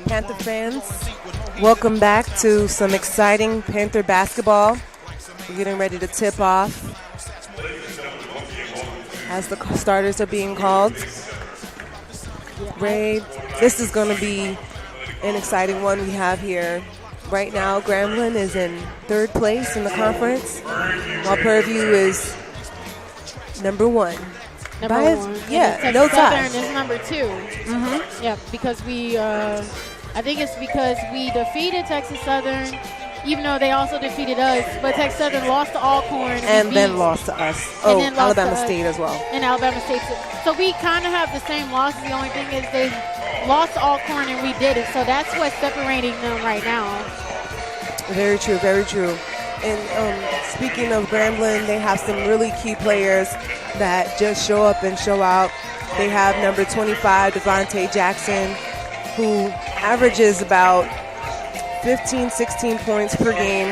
Panther fans, welcome back to some exciting Panther basketball. We're getting ready to tip off as the starters are being called. Ray, this is going to be an exciting one we have here. Right now, Grambling is in third place in the conference, while Prairie View is number one. Number one. Yeah, no tie. Southern is number two. Mm-hmm. Yeah, because I think it's because we defeated Texas Southern, even though they also defeated us. But Texas Southern lost to Alcorn. And then lost to us. Oh, Alabama State as well. And Alabama State. So we kind of have the same losses. The only thing is they lost to Alcorn and we didn't. So that's what's separating them right now. Very true, very true. And speaking of Grambling, they have some really key players that just show up and show out. They have number 25, Devontae Jackson, who averages about 15, 16 points per game.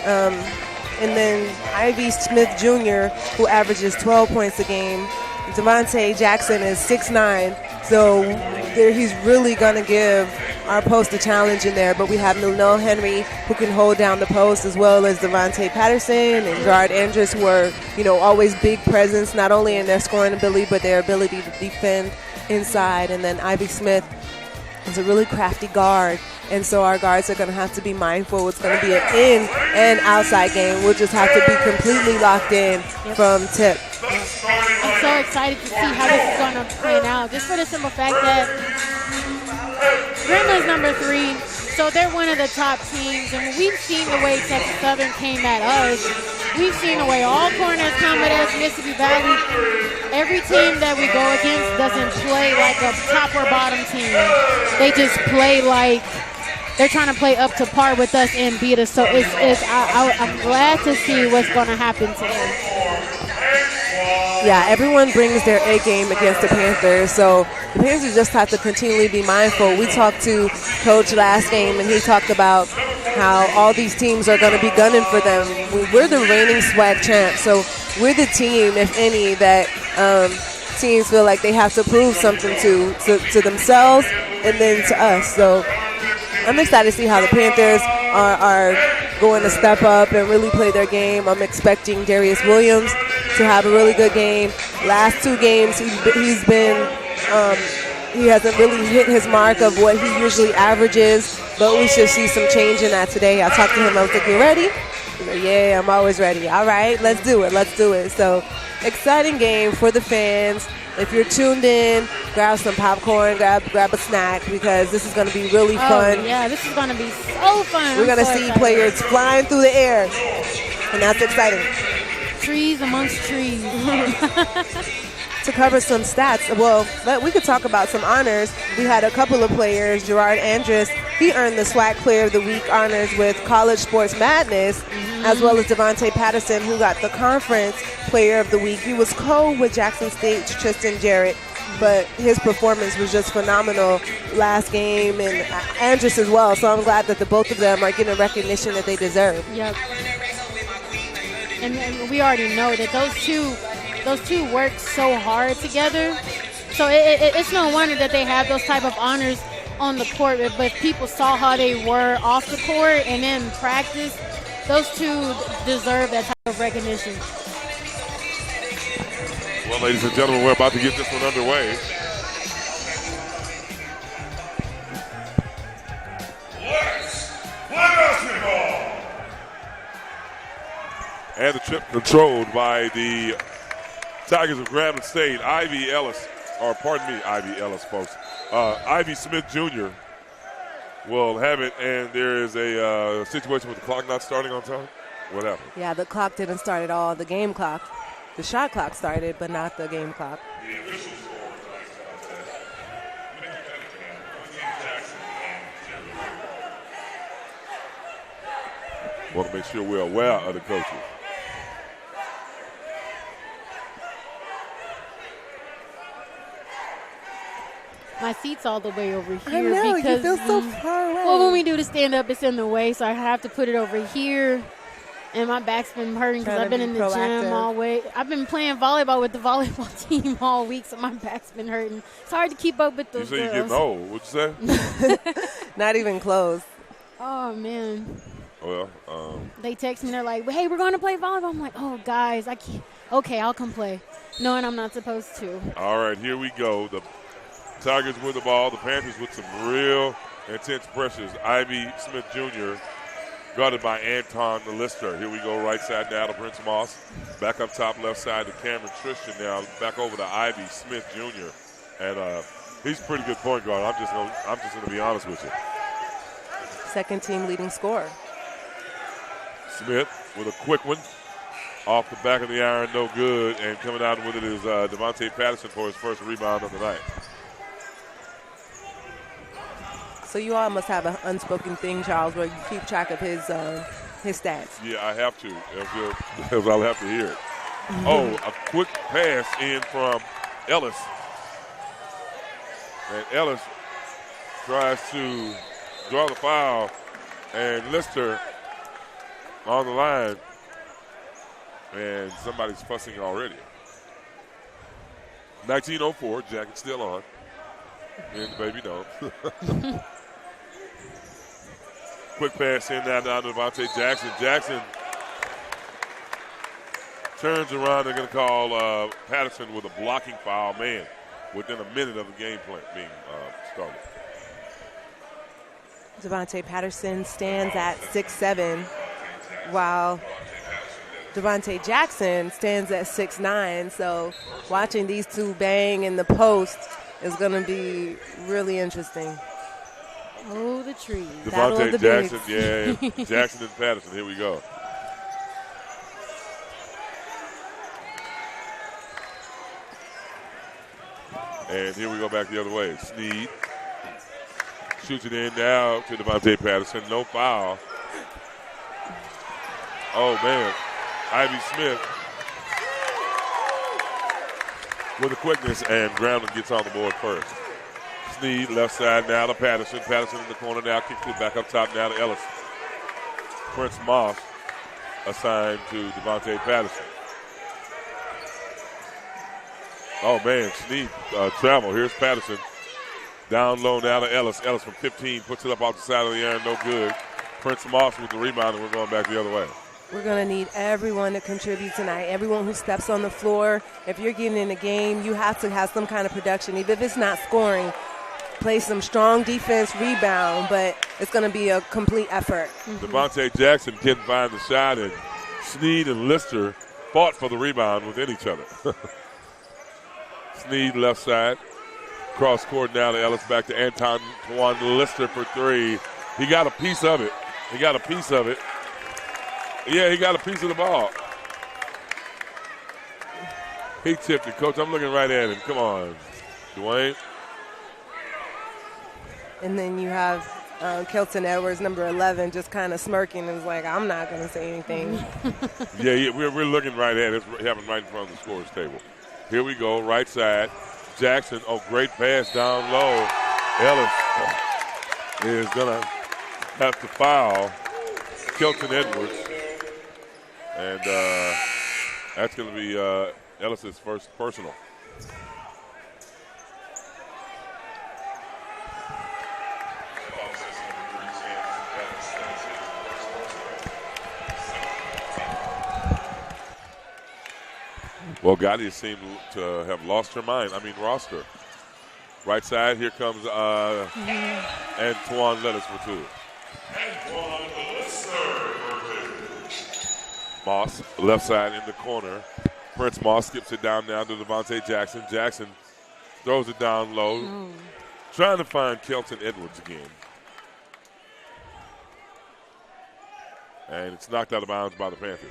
And then Ivy Smith Jr., who averages 12 points a game. Devontae Jackson is 6'9", so he's really going to give our post a challenge in there. But we have Lil Henry, who can hold down the post, as well as Devontae Patterson and Gerard Andrus, who are, always big presence, not only in their scoring ability, but their ability to defend inside. And then Ivy Smith is a really crafty guard. And so our guards are going to have to be mindful. It's going to be an in and outside game. We'll just have to be completely locked in from tip. I'm so excited to see how this is going to play out, just for the simple fact that Grambling's number 3, so they're one of the top teams. And we've seen the way Texas Southern came at us. We've seen the way Alcorn has come at us, Mississippi Valley. Every team that we go against doesn't play like a top or bottom team. They just play like they're trying to play up to par with us and beat us. So I'm glad to see what's going to happen today. Yeah, everyone brings their A game against the Panthers, so the Panthers just have to continually be mindful. We talked to Coach last game, and he talked about how all these teams are going to be gunning for them. We're the reigning SWAC champs, so we're the team, if any, that teams feel like they have to prove something to themselves and then to us. So I'm excited to see how the Panthers are going to step up and really play their game. I'm expecting Darius Williams to have a really good game. Last 2 games, he's been he hasn't really hit his mark of what he usually averages, but we should see some change in that today. I talked to him. I was like, "You ready?" He's like, "Yeah, I'm always ready." All right, let's do it. So exciting game for the fans. If you're tuned in, grab some popcorn, grab a snack, because this is going to be really fun. Yeah, this is going to be so fun. We're going to see players flying through the air, and that's exciting. Trees amongst trees. To cover some stats, we could talk about some honors. We had a couple of players. Gerard Andrus, he earned the SWAC Player of the Week honors with College Sports Madness, as well as Devontae Patterson, who got the Conference Player of the Week. He was with Jackson State's Tristan Jarrett, but his performance was just phenomenal last game, and Andrus as well. So I'm glad that the both of them are getting recognition that they deserve. Yep. And we already know that those two work so hard together. So it's no wonder that they have those type of honors on the court. But people saw how they were off the court and in practice. Those two deserve that type of recognition. Well, ladies and gentlemen, we're about to get this one underway. Let's play basketball. And the trip controlled by the Tigers of Grambling State. Ivy Ellis, folks. Ivy Smith Jr. will have it, and there is a situation with the clock not starting on time. What happened? Yeah, the clock didn't start at all. The game clock. The shot clock started, but not the game clock. Want to make sure we're aware of the coaches. My seat's all the way over here. I know, because you feel so far away. Well, when we do the stand-up, it's in the way, so I have to put it over here. And my back's been hurting because Trying I've been to in be the proactive. gym all week. I've been playing volleyball with the volleyball team all week, so my back's been hurting. It's hard to keep up with You those say you're girls. getting old. What'd you say? Not even close. Oh, man. Well, They text me. They're like, hey, we're going to play volleyball. I'm like, oh, guys, I can't. Okay, I'll come play. Knowing I'm not supposed to. all right, here we go. The Tigers with the ball. The Panthers with some real intense pressures. Ivy Smith Jr. guarded by Anton Lister. Here we go, right side now to Prince Moss. Back up top left side to Cameron Tristan now. Back over to Ivy Smith Jr. And he's a pretty good point guard. I'm just gonna be honest with you. Second team leading scorer. Smith with a quick one. Off the back of the iron, no good. And coming out with it is Devontae Patterson for his first rebound of the night. So you all must have an unspoken thing, Charles, where you keep track of his stats. Yeah, I have to, because I'll have to hear it. Oh, a quick pass in from Ellis. And Ellis tries to draw the foul, and Lister on the line, and somebody's fussing already. 1904, jacket still on, and the baby don't. Quick pass in now down to Devontae Jackson. Jackson turns around. They're going to call Patterson with a blocking foul, man, within a minute of the game plan being started. Devontae Patterson stands at 6'7", while Devontae Jackson stands at 6'9". So watching these two bang in the post is going to be really interesting. Oh, the trees. Battle of the Devontae Jackson, bigs. yeah, Jackson and Patterson. Here we go. And here we go back the other way. Sneed shoots it in now to Devontae Patterson. No foul. Oh, man. Ivy Smith with the quickness, and Grambling gets on the board first. Sneed left side now to Patterson. Patterson in the corner now. Kicks it back up top now to Ellis. Prince Moss assigned to Devontae Patterson. Oh, man, Sneed travel. Here's Patterson. Down low now to Ellis. Ellis from 15 puts it up off the side of the iron. No good. Prince Moss with the rebound, and we're going back the other way. We're going to need everyone to contribute tonight, everyone who steps on the floor. If you're getting in the game, you have to have some kind of production. Even if it's not scoring, play some strong defense, rebound, but it's going to be a complete effort. Devontae Jackson couldn't find the shot, and Sneed and Lister fought for the rebound within each other. Sneed left side. Cross court now to Ellis, back to Anton Lister for three. He got a piece of it. Yeah, he got a piece of the ball. He tipped it. Coach, I'm looking right at him. Come on, Dwayne. And then you have Kelton Edwards, number 11, just kind of smirking and was like, I'm not going to say anything. Yeah, we're looking right at it. It's happening right in front of the scorer's table. Here we go, right side. Jackson, great pass down low. Ellis is going to have to foul Kelton Edwards. And that's going to be Ellis's first personal. Well, Gotti seemed to have lost her mind. Roster. Right side, here comes Antoine Lettuce for two. Moss, left side in the corner. Prince Moss skips it down now to Devontae Jackson. Jackson throws it down low. Trying to find Kelton Edwards again. And it's knocked out of bounds by the Panthers.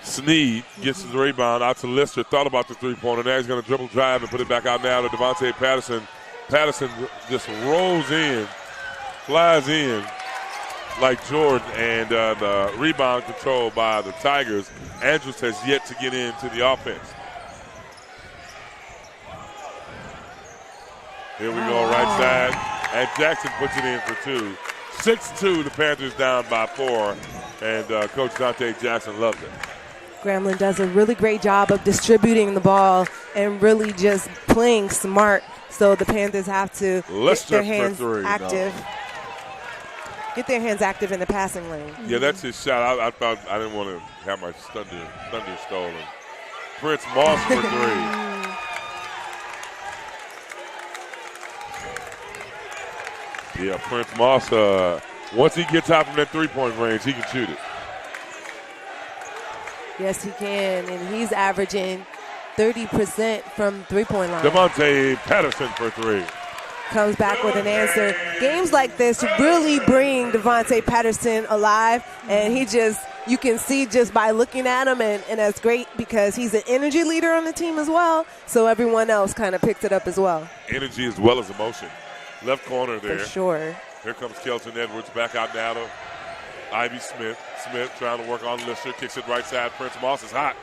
Sneed gets the rebound out to Lister. Thought about the three-pointer. Now he's going to dribble drive and put it back out now to Devontae Patterson. Patterson just rolls in, flies in, like Jordan, and the rebound controlled by the Tigers. Andrews has yet to get into the offense. Here we go, right side, and Jackson puts it in for 2. 6-2, the Panthers down by 4, and Coach Dante Jackson loves it. Grambling does a really great job of distributing the ball and really just playing smart, so the Panthers have to get their hands active. Get their hands active in the passing lane. Yeah, that's his shot. I thought I didn't want to have my thunder stolen. Prince Moss for 3. Yeah, Prince Moss, once he gets out from that three-point range, he can shoot it. Yes, he can, and he's averaging 30% from three-point line. Devontae Patterson for 3. Comes back with an answer. Games like this really bring Devontae Patterson alive, and you can see just by looking at him, and that's great because he's an energy leader on the team as well, so everyone else kind of picks it up as well. Energy as well as emotion. Left corner there. For sure. Here comes Kelton Edwards back out now to Ivy Smith. Smith trying to work on Lister. Kicks it right side. Prince Moss is hot.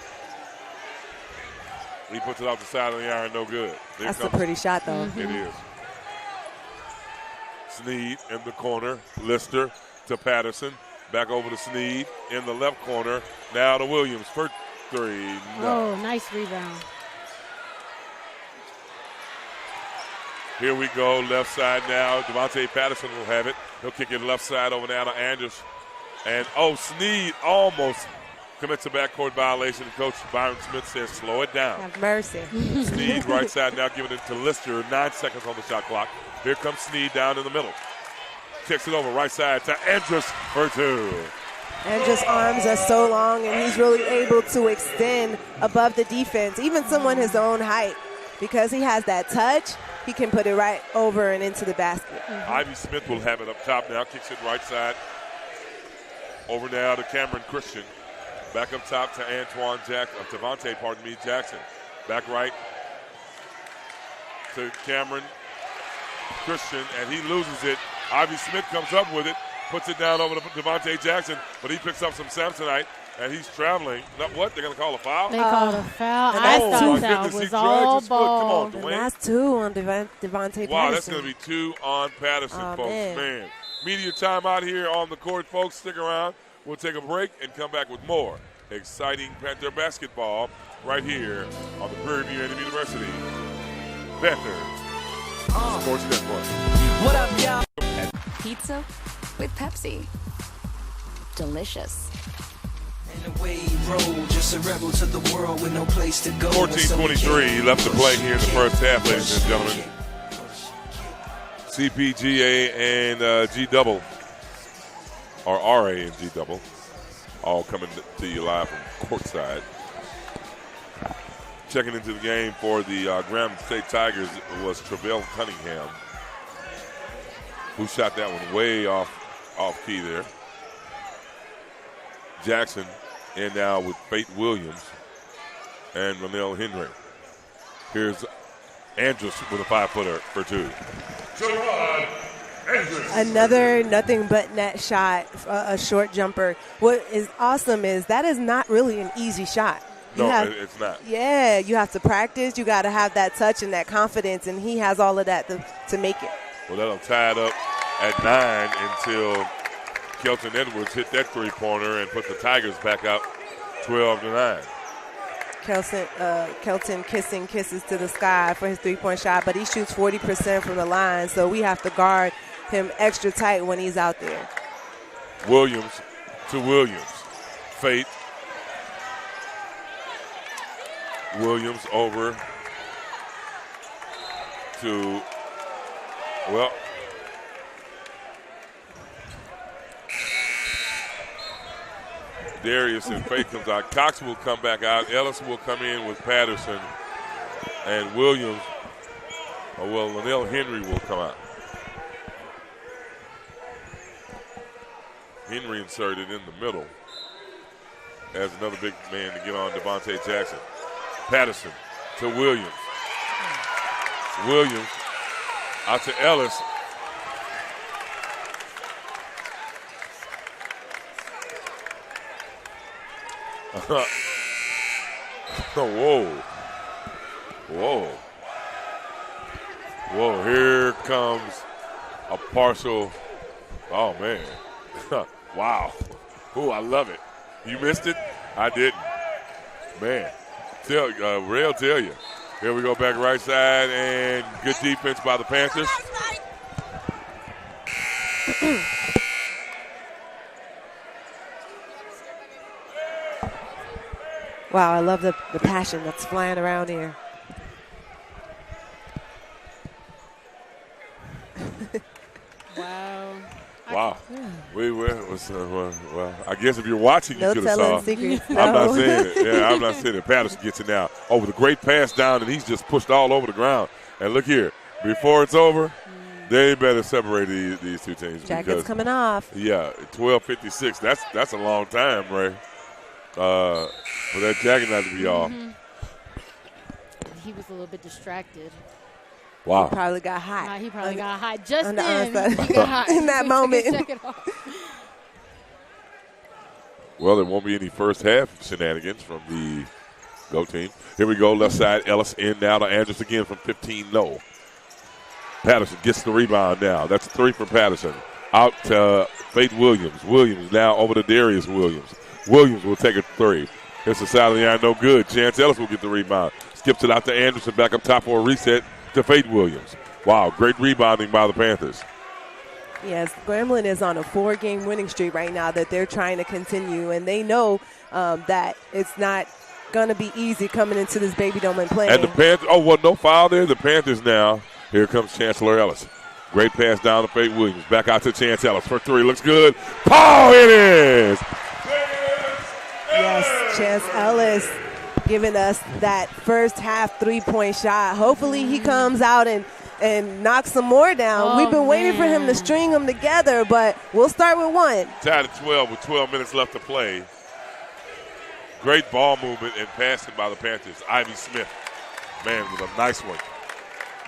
He puts it off the side of the iron. No good. That's a pretty shot, though. It is. Sneed in the corner. Lister to Patterson. Back over to Sneed in the left corner. Now to Williams for 3. No. Oh, nice rebound. Here we go, left side now. Devontae Patterson will have it. He'll kick it left side over now to Andrews. And, Sneed almost commits a backcourt violation. Coach Byron Smith says, slow it down. Have mercy. Sneed right side now giving it to Lister. 9 seconds on the shot clock. Here comes Sneed down in the middle. Kicks it over right side to Andrews for 2. Andrews' arms are so long, and he's really able to extend above the defense, even someone his own height. Because he has that touch, he can put it right over and into the basket. Ivy Smith will have it up top now. Kicks it right side. Over now to Cameron Christian. Back up top to Devontae Jackson. Back right to Cameron Christian, and he loses it. Ivy Smith comes up with it, puts it down over to Devontae Jackson, but he picks up some Samsonite, and he's traveling. What? They're going to call a foul? They called a foul. I thought that was all ball. Come on, Dwayne. And that's 2 on Devontae Patterson. Wow, that's going to be 2 on Patterson, folks. Man. Media time out here on the court, folks. Stick around. We'll take a break and come back with more exciting Panther basketball right here on the Prairie View A&M University Panthers Sports Network. What up, y'all? Pizza with Pepsi. Delicious. 14:23 left to play here in the first half, ladies and gentlemen. CPGA and G-Double, or RA and G-Double, all coming to you live from courtside. Checking into the game for the Grambling State Tigers was Travell Cunningham, who shot that one way off key there. Jackson in now with Fate Williams and Ronell Henry. Here's Andrews with a 5-footer for 2. Another nothing but net shot, a short jumper. What is awesome is that is not really an easy shot. It's not. Yeah, you have to practice. You got to have that touch and that confidence, and he has all of that to make it. Well, that'll tie it up at 9 until Kelton Edwards hit that three-pointer and put the Tigers back up 12-9. Kelton kisses to the sky for his three-point shot, but he shoots 40% from the line, so we have to guard him extra tight when he's out there. Williams to Williams. Fate. Williams over to, Darius and Fate comes out. Cox will come back out. Ellis will come in with Patterson. And Williams, Linnell Henry will come out. Henry inserted in the middle as another big man to get on Devontae Jackson. Patterson to Williams. Williams out to Ellis. Whoa. Whoa. Whoa, here comes a partial. Oh, man. Wow. Ooh, I love it. You missed it? I didn't. Man. Rail tell you. Here we go back right side, and good defense by the Panthers. Wow, I love the passion that's flying around here. Wow. Wow. Well, I guess if you're watching, you No could have saw. telling secrets. I'm not No. saying it. Yeah, I'm not saying it. Patterson gets it now. Oh, with a great pass down, and he's just pushed all over the ground. And look here. Before it's over, they better separate these two teams. Jacket's coming off. Yeah, 12:56. That's a long time, Ray. For that jacket not to be off. He was a little bit distracted. Wow. Probably got hot. He probably got hot just on the then. onside. He got hot. In that moment. Check it off. Well, there won't be any first half shenanigans from the go team. Here we go, left side, Ellis in now to Andrews again from 15 no. Patterson gets the rebound now. That's a 3 for Patterson. Out to Fate Williams. Williams now over to Darius Williams. Williams will take a 3. It's the side of the line, no good. Chance Ellis will get the rebound. Skips it out to Anderson, back up top for a reset to Fate Williams. Wow, great rebounding by the Panthers. Yes, Grambling is on a 4-game winning streak right now that they're trying to continue, and they know that it's not going to be easy coming into this Baby Dome and playing. And the Panthers, no foul there. The Panthers now, here comes Chancellor Ellis. Great pass down to Fate Williams. Back out to Chance Ellis for 3. Looks good. Paul, it is! Yes, Chance Ellis giving us that first half 3-point shot. Hopefully he comes out and knocks some more down. We've been waiting for him to string them together, but we'll start with 1. Tied at 12 with 12 minutes left to play. Great ball movement and passing by the Panthers. Ivy Smith, man, with a nice one.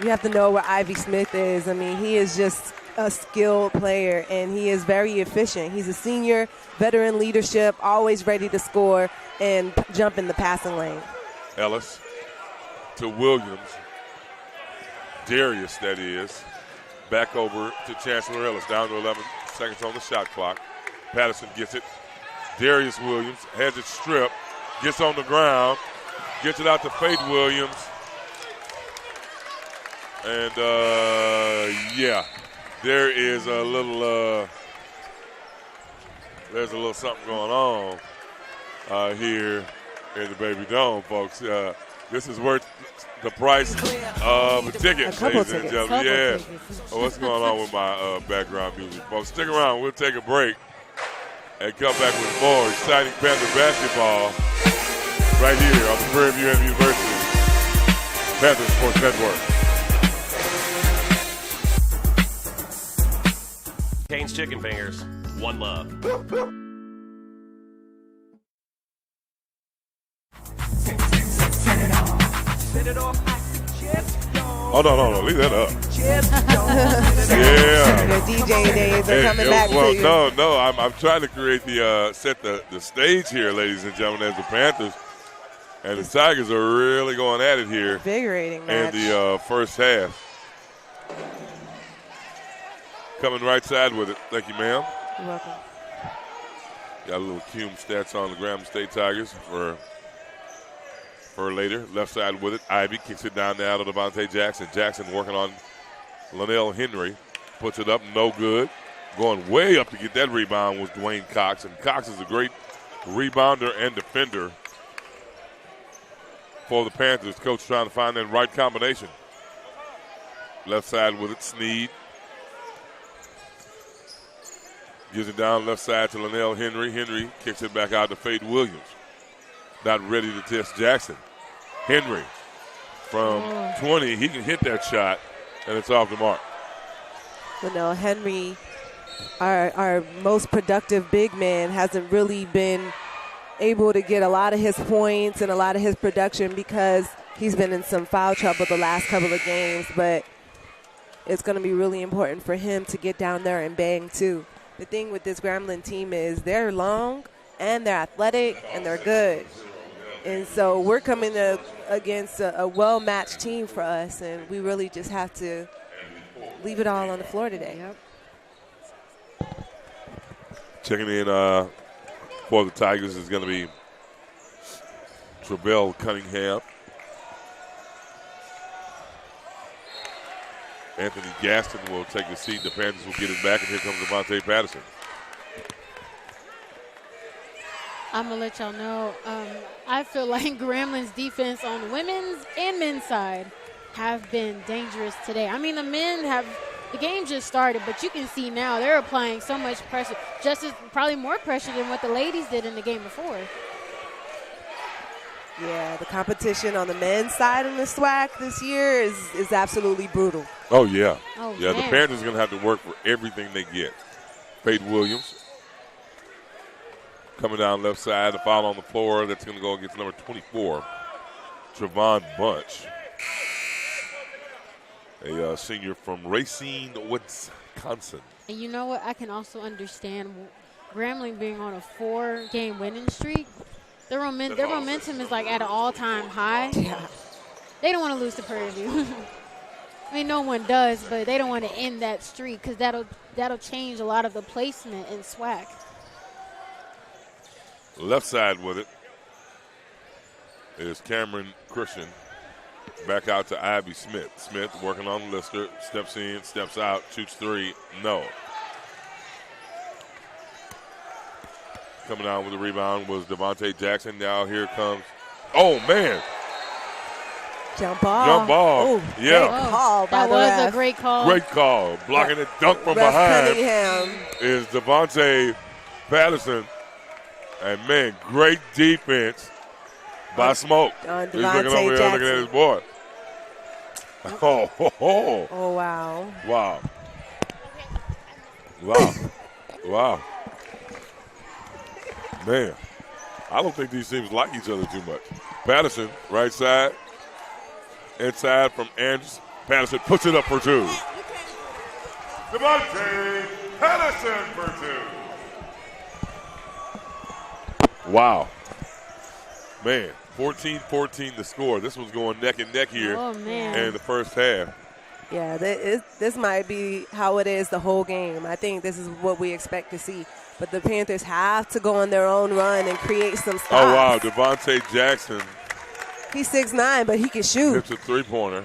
You have to know where Ivy Smith is. I mean, he is just a skilled player, and he is very efficient. He's a senior, veteran leadership, always ready to score and jump in the passing lane. Ellis to Williams. Darius, that is. Back over to Chancellor Ellis. Down to 11 seconds on the shot clock. Patterson gets it. Darius Williams has it stripped. Gets on the ground. Gets it out to Fate Williams. And, there is a little there's a little something going on here in the Baby Dome, folks. This is worth the price of a ticket, ladies and gentlemen. Yeah. What's going on with my background music, folks? Stick around. We'll take a break and come back with more exciting Panther basketball right here on the Prairie View A&M University Panther Sports Network. Cane's Chicken Fingers, one love. Oh, no, leave that up. Yeah. Your DJ days are coming back to you. No, I'm trying to create set the stage here, ladies and gentlemen, as the Panthers and the Tigers are really going at it here. Invigorating match. In the first half. Coming right side with it. Thank you, ma'am. You're welcome. Got a little Cume stats on the Grambling State Tigers for later. Left side with it. Ivy kicks it down now to Devontae Jackson. Jackson working on Linnell Henry. Puts it up, no good. Going way up to get that rebound was Dwayne Cox. And Cox is a great rebounder and defender for the Panthers. Coach trying to find that right combination. Left side with it, Sneed. Gives it down left side to Linnell Henry. Henry kicks it back out to Fate Williams. Not ready to test Jackson. Henry from 20, he can hit that shot, and it's off the mark. Linnell Henry, our most productive big man, hasn't really been able to get a lot of his points and a lot of his production because he's been in some foul trouble the last couple of games, but it's going to be really important for him to get down there and bang too. The thing with this Grambling team is they're long and they're athletic, and they're good. And so we're coming against a well-matched team for us, and we really just have to leave it all on the floor today. Yep. Checking in for the Tigers is going to be Travell Cunningham. Anthony Gaston will take the seat. The Panthers will get it back, and here comes Devontae Patterson. I'm going to let y'all know, I feel like Grambling's defense on the women's and men's side have been dangerous today. I mean, the game just started, but you can see now they're applying so much pressure, probably more pressure than what the ladies did in the game before. Yeah, the competition on the men's side in the SWAC this year is absolutely brutal. Oh, yeah. Oh, yeah, man. The Panthers are going to have to work for everything they get. Faith Williams coming down left side. The foul on the floor. That's going to go against number 24, Trevon Bunch, a senior from Racine, Wisconsin. And you know what? I can also understand Grambling being on a 4-game winning streak. Their momentum is like at an all-time high. Yeah. They don't want to lose to Prairie View. I mean, no one does, but they don't want to end that streak because that'll change a lot of the placement in SWAC. Left side with it is Cameron Christian. Back out to Ivy Smith. Smith working on Lister. Steps in, steps out, shoots three. No. Coming out with the rebound was Devontae Jackson. Now here comes, oh, man. Jump ball. Jump ball. Ooh, Yeah. great call by That the was ref. a great call. Great call. Blocking it, dunk from Ref behind Cunningham. is Devontae Patterson. And, man, great defense by Smoke. On He's looking over Devontae here looking at Jackson. his boy. Oh. Oh, wow. Wow. Wow. Wow. Man, I don't think these teams like each other too much. Patterson, right side. Inside from Andrews. Patterson puts it up for two. Devontae Patterson for two. Wow. Man, 14-14 to score. This one's going neck and neck here in the first half. Yeah, this might be how it is the whole game. I think this is what we expect to see. But the Panthers have to go on their own run and create some stops. Oh, wow. Devontae Jackson. He's 6'9", but he can shoot. Hits a three-pointer.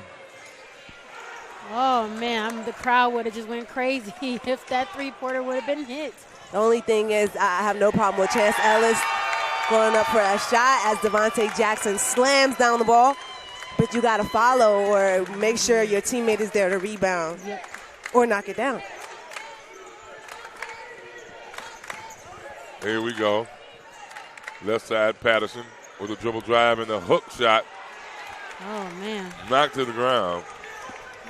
Oh, man, the crowd would have just went crazy if that three-pointer would have been hit. The only thing is I have no problem with Chance Ellis going up for a shot as Devontae Jackson slams down the ball. But you got to follow or make sure your teammate is there to rebound or knock it down. Here we go. Left side, Patterson with a dribble drive and a hook shot. Oh, man. Knocked to the ground.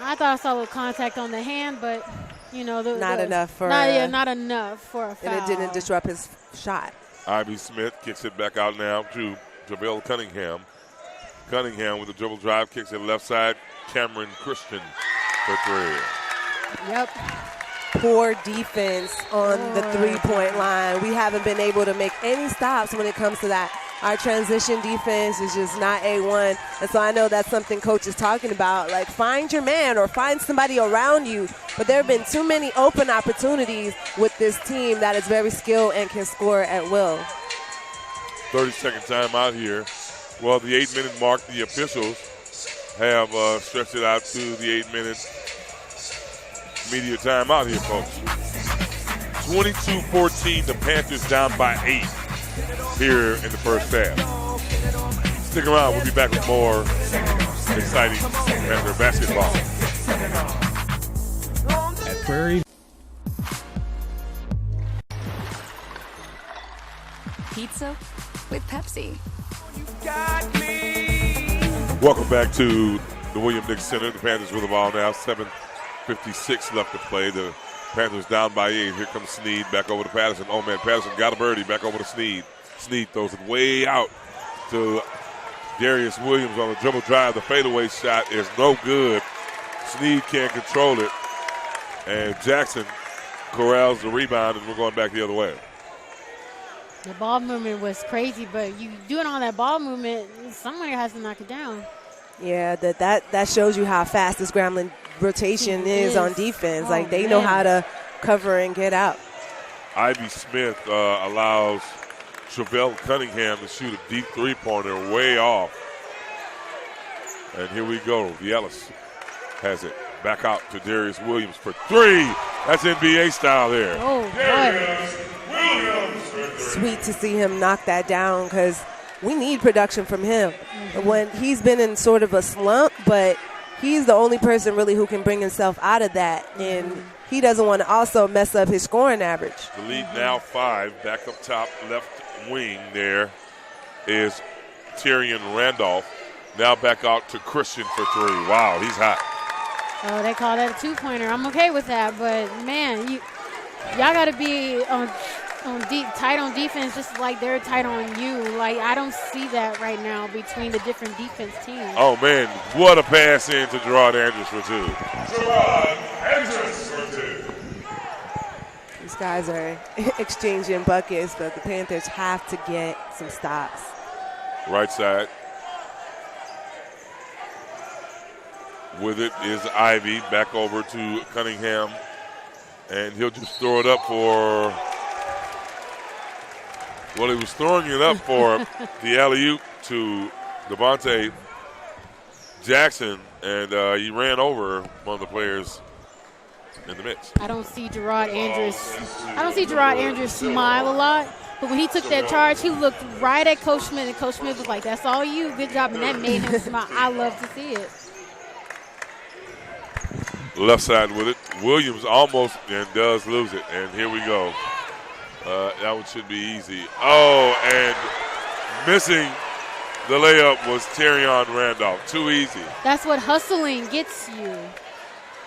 I thought I saw a little contact on the hand, but, you know. Not enough for a foul. And it didn't disrupt his shot. Ivy Smith kicks it back out now to Travell Cunningham. Cunningham with a dribble drive, kicks it left side. Cameron Christian for three. Yep. Poor defense on the three-point line. We haven't been able to make any stops when it comes to that. Our transition defense is just not A1. And so I know that's something Coach is talking about. Like, find your man or find somebody around you. But there have been too many open opportunities with this team that is very skilled and can score at will. 30-second timeout here. Well, the 8-minute mark, the officials have stretched it out to the 8-minute media timeout here, folks. 22-14, the Panthers down by 8 here in the first half. Stick around. We'll be back with more exciting Panther basketball. At Prairie Pizza with Pepsi. Welcome back to the William Dix Center. The Panthers with the ball now. 7:56 left to play. The Panthers down by 8. Here comes Sneed back over to Patterson. Oh, man, Patterson got a birdie. Back over to Sneed. Sneed throws it way out to Darius Williams on the dribble drive. The fadeaway shot is no good. Sneed can't control it. And Jackson corrals the rebound, and we're going back the other way. The ball movement was crazy, but you doing all that ball movement, someone has to knock it down. Yeah, that shows you how fast this Grambling rotation is on defense. Like, they know how to cover and get out. Ivy Smith allows Travell Cunningham to shoot a deep three-pointer way off. And here we go. Vielis has it. Back out to Darius Williams for three. That's NBA style there. Oh, Darius Williams. Sweet to see him knock that down because we need production from him. When he's been in sort of a slump, but he's the only person really who can bring himself out of that. And he doesn't want to also mess up his scoring average. The lead now 5. Back up top, left wing there is Tyrion Randolph. Now back out to Christian for three. Wow, he's hot. Oh, they call that a two-pointer. I'm okay with that, but man, y'all got to be tight on defense, just like they're tight on you. Like, I don't see that right now between the different defense teams. Oh man, what a pass in to Gerard Andrews for two. Gerard Andrews for two. These guys are exchanging buckets, but the Panthers have to get some stops. Right side. With it is Ivy. Back over to Cunningham. And he'll just throw it up for, well, he was throwing it up for the alley-oop to Devontae Jackson, and he ran over one of the players in the midst. I don't see Gerard Andrews smile a lot, but when he took that charge, he looked right at Coach Smith, and Coach Smith was like, "That's all you. Good job," and that made him smile. I love to see it. Left side with it. Williams almost and does lose it. And here we go. That one should be easy. Oh, and missing the layup was Tyrion Randolph. Too easy. That's what hustling gets you.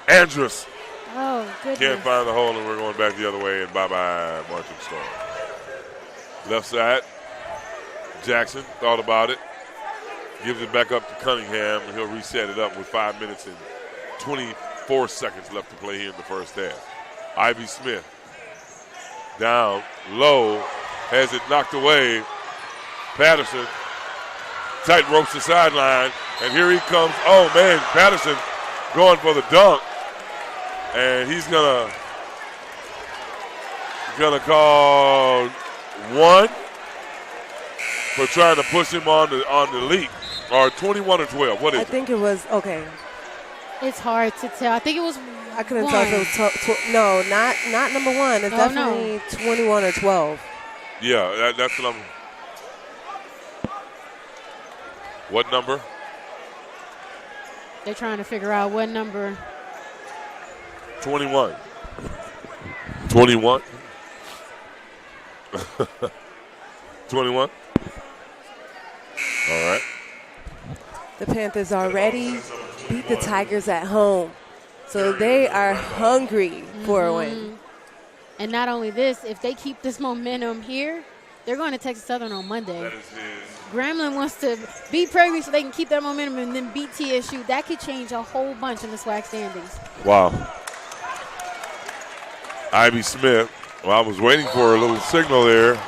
Andrus. Oh, goodness. Can't find the hole, and we're going back the other way, and bye-bye, Marching Storm. Left side. Jackson thought about it. Gives it back up to Cunningham, and he'll reset it up with 5 minutes and 24 seconds left to play here in the first half. Ivy Smith down low, has it knocked away. Patterson tight ropes the sideline, and here he comes. Oh man, Patterson going for the dunk, and he's gonna call one for trying to push him on the leap, or 21 or 12. What is it? I think it was okay. It's hard to tell. I think it was. I couldn't tell if it was no, not number one. It's definitely 21 or 12. Yeah, that's what I'm. What number? They're trying to figure out what number. 21. 21. 21. All right. The Panthers already beat the Tigers at home, so they are hungry for a win. And not only this, if they keep this momentum here, they're going to Texas Southern on Monday. Grambling wants to beat Prairie View so they can keep that momentum and then beat TSU. That could change a whole bunch in the SWAC standings. Wow. Ivy Smith. Well, I was waiting for a little signal there.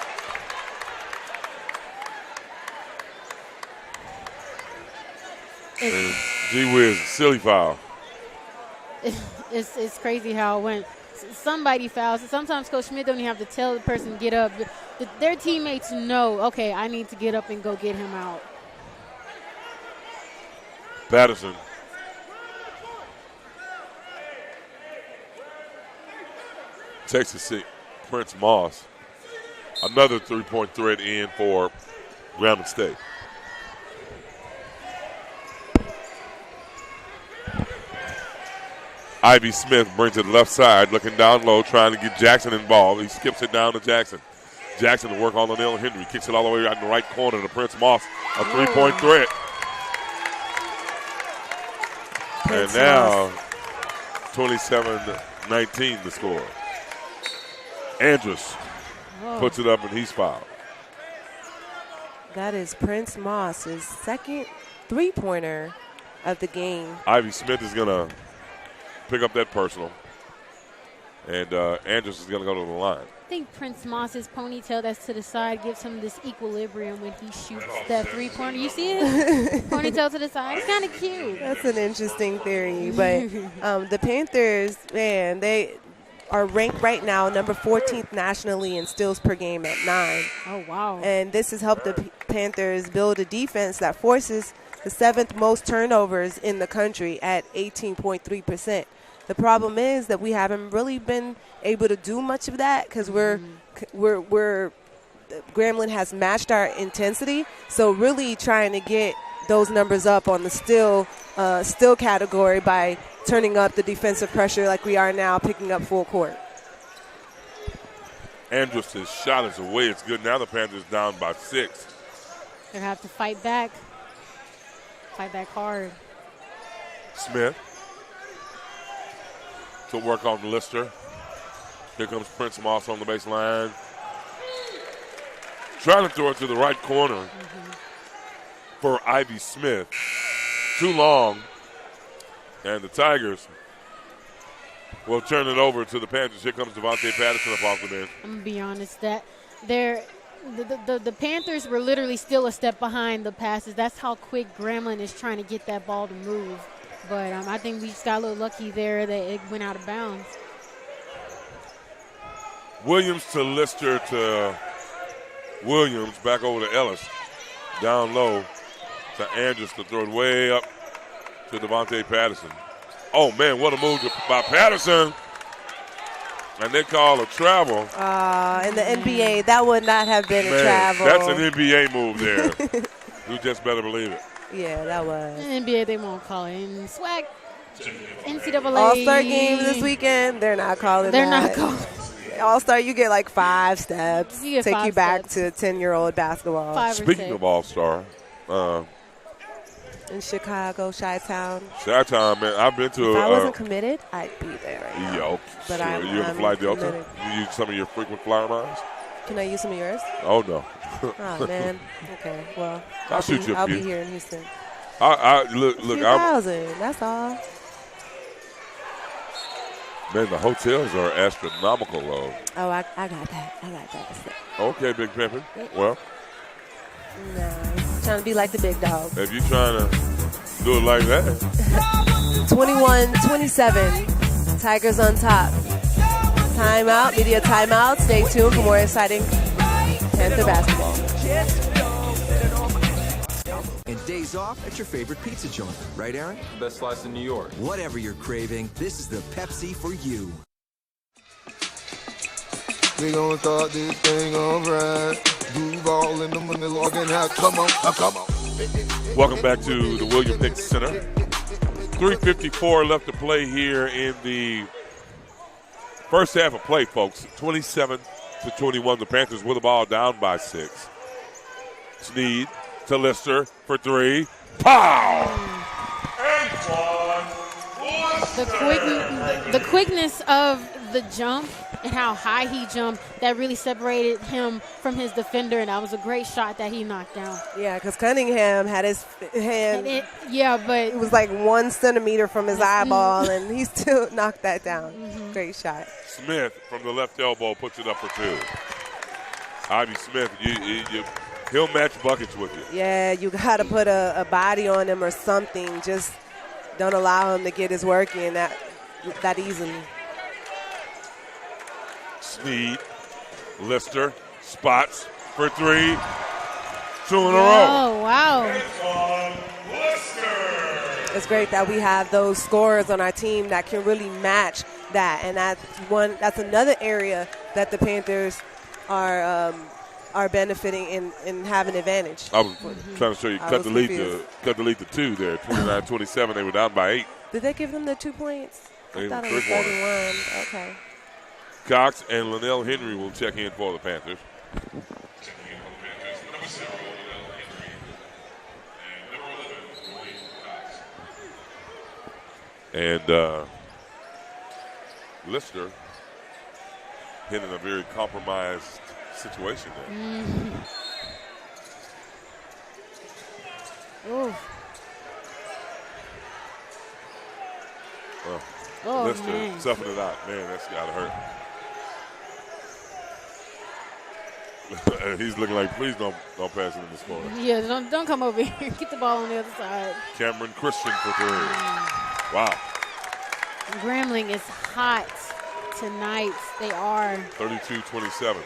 And gee whiz, silly foul. It's crazy how it went. Somebody fouls. Sometimes Coach Smith don't even have to tell the person to get up. Their teammates know, okay, I need to get up and go get him out. Patterson. Texas Prince Moss. Another three-point threat in for Grambling State. Ivy Smith brings it left side, looking down low, trying to get Jackson involved. He skips it down to Jackson. Jackson to work on Lionel Henry. Kicks it all the way out in the right corner to Prince Moss. A three-point threat. And now 27-19 the score. Andrus puts it up, and he's fouled. That is Prince Moss's second three-pointer of the game. Ivy Smith is going to pick up that personal. And Andrews is going to go to the line. I think Prince Moss's ponytail that's to the side gives him this equilibrium when he shoots that three-pointer. You see it? Ponytail to the side. It's kind of cute. That's an interesting theory. But the Panthers, man, they are ranked right now number 14th nationally in steals per game at 9. Oh, wow. And this has helped the Panthers build a defense that forces the 7th most turnovers in the country at 18.3%. The problem is that we haven't really been able to do much of that because Grambling has matched our intensity. So really trying to get those numbers up on the still category by turning up the defensive pressure like we are now, picking up full court. Andrews' shot is away. It's good. Now the Panthers down by 6. They're going to have to fight back. Fight back hard. Smith to work on Lister. Here comes Prince Moss on the baseline. Trying to throw it to the right corner for Ivy Smith. Too long. And the Tigers will turn it over to the Panthers. Here comes Devontae Patterson up off the bench. I'm going to be honest, that the Panthers were literally still a step behind the passes. That's how quick Grambling is trying to get that ball to move. But I think we just got a little lucky there that it went out of bounds. Williams to Lister to Williams. Back over to Ellis. Down low to Andrews to throw it way up to Devontae Patterson. Oh, man, what a move by Patterson. And they call a travel. In the NBA, that would not have been a travel. That's an NBA move there. You just better believe it. Yeah, that was. In NBA, they won't call it. In SWAC, NCAA. All-Star game this weekend, they're not calling They're that. not calling. All-Star, you get like 5 steps. You get Take 5 you back steps. to 10-year-old basketball. 5 or Speaking 6. of All-Star, In Chicago, Chi-Town. Chi-Town, man, I've been to If I wasn't committed, I'd be there right now. Yo, But sure. I'm- You're in the Fly I'm Delta? committed. You use some of your frequent flyer miles? Can I use some of yours? Oh, no. Oh, man. Okay, well, I'll shoot you a I'll few. be here in Houston. Look, I'm, 2,000, that's all. man, the hotels are astronomical, though. Oh, I got that. Okay, Big Pimpin'. Well, Nah, trying to be like the big dog. if you're trying to do it like that, 21-27, Tigers on top. Timeout, media timeout. Stay tuned for more exciting Panther basketball. And days off at your favorite pizza joint. Right, Aaron? Best slice in New York. Whatever you're craving, this is the Pepsi for you. We gonna start this thing alright. Duval in the money logging out. Come on, come on. welcome back to the William Hicks Center. 3:54 left to play here in the first half of play, folks. 27-21. The Panthers with the ball down by 6. Sneed to Lister for 3. Pow! The quickness of the jump and how high he jumped, that really separated him from his defender, and that was a great shot that he knocked down. Yeah, because Cunningham had his hand. But it was like 1 centimeter from his eyeball, and he still knocked that down. Great shot. Smith from the left elbow puts it up for 2. Ivy Smith, he'll match buckets with you. Yeah, you got to put a body on him or something. Just don't allow him to get his work in that easily. Sneed, Lister, spots for 3. 2 in a row. Oh, wow. It's great that we have those scorers on our team that can really match that, and that's another area that the Panthers are benefiting in having advantage. I was trying to show you cut the lead to 2 there. 29-27. They were down by 8. Did they give them the 2 points? I thought it was 3-1. 31. Okay. Cox and Linnell Henry will check in for the Panthers. And Lister hit in a very compromised situation there. Ooh. Well, Oh, Lister man. toughing it out. Man, that's got to hurt. He's looking like, please don't pass it in this corner. Yeah, don't come over here. Get the ball on the other side. Cameron Christian for 3. Wow. Grambling is hot tonight. They are. 32-27.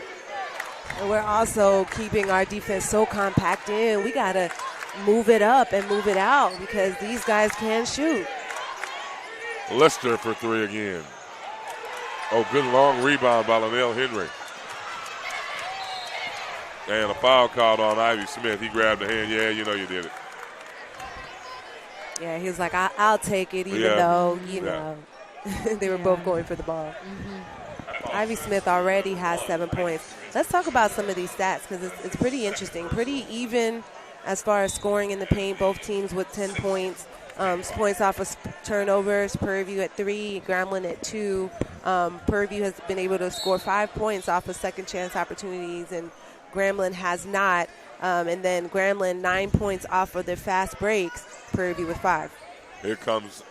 And we're also keeping our defense so compacted. We got to move it up and move it out because these guys can shoot. Lister for 3 again. Oh, good long rebound by Linnell Henry. And a foul called on Ivy Smith. He grabbed the hand. Yeah, you know you did it. Yeah, he was like, I'll take it, even though, you know, they were both going for the ball. Ivy Smith already has 7 points. Let's talk about some of these stats because it's pretty interesting. Pretty even as far as scoring in the paint. Both teams with 10 points. Points off of turnovers. Prairie View at 3, Grambling at 2. Prairie View has been able to score 5 points off of second chance opportunities, and Grambling has not. And then Grambling 9 points off of their fast breaks. Prairie View with 5. Here comes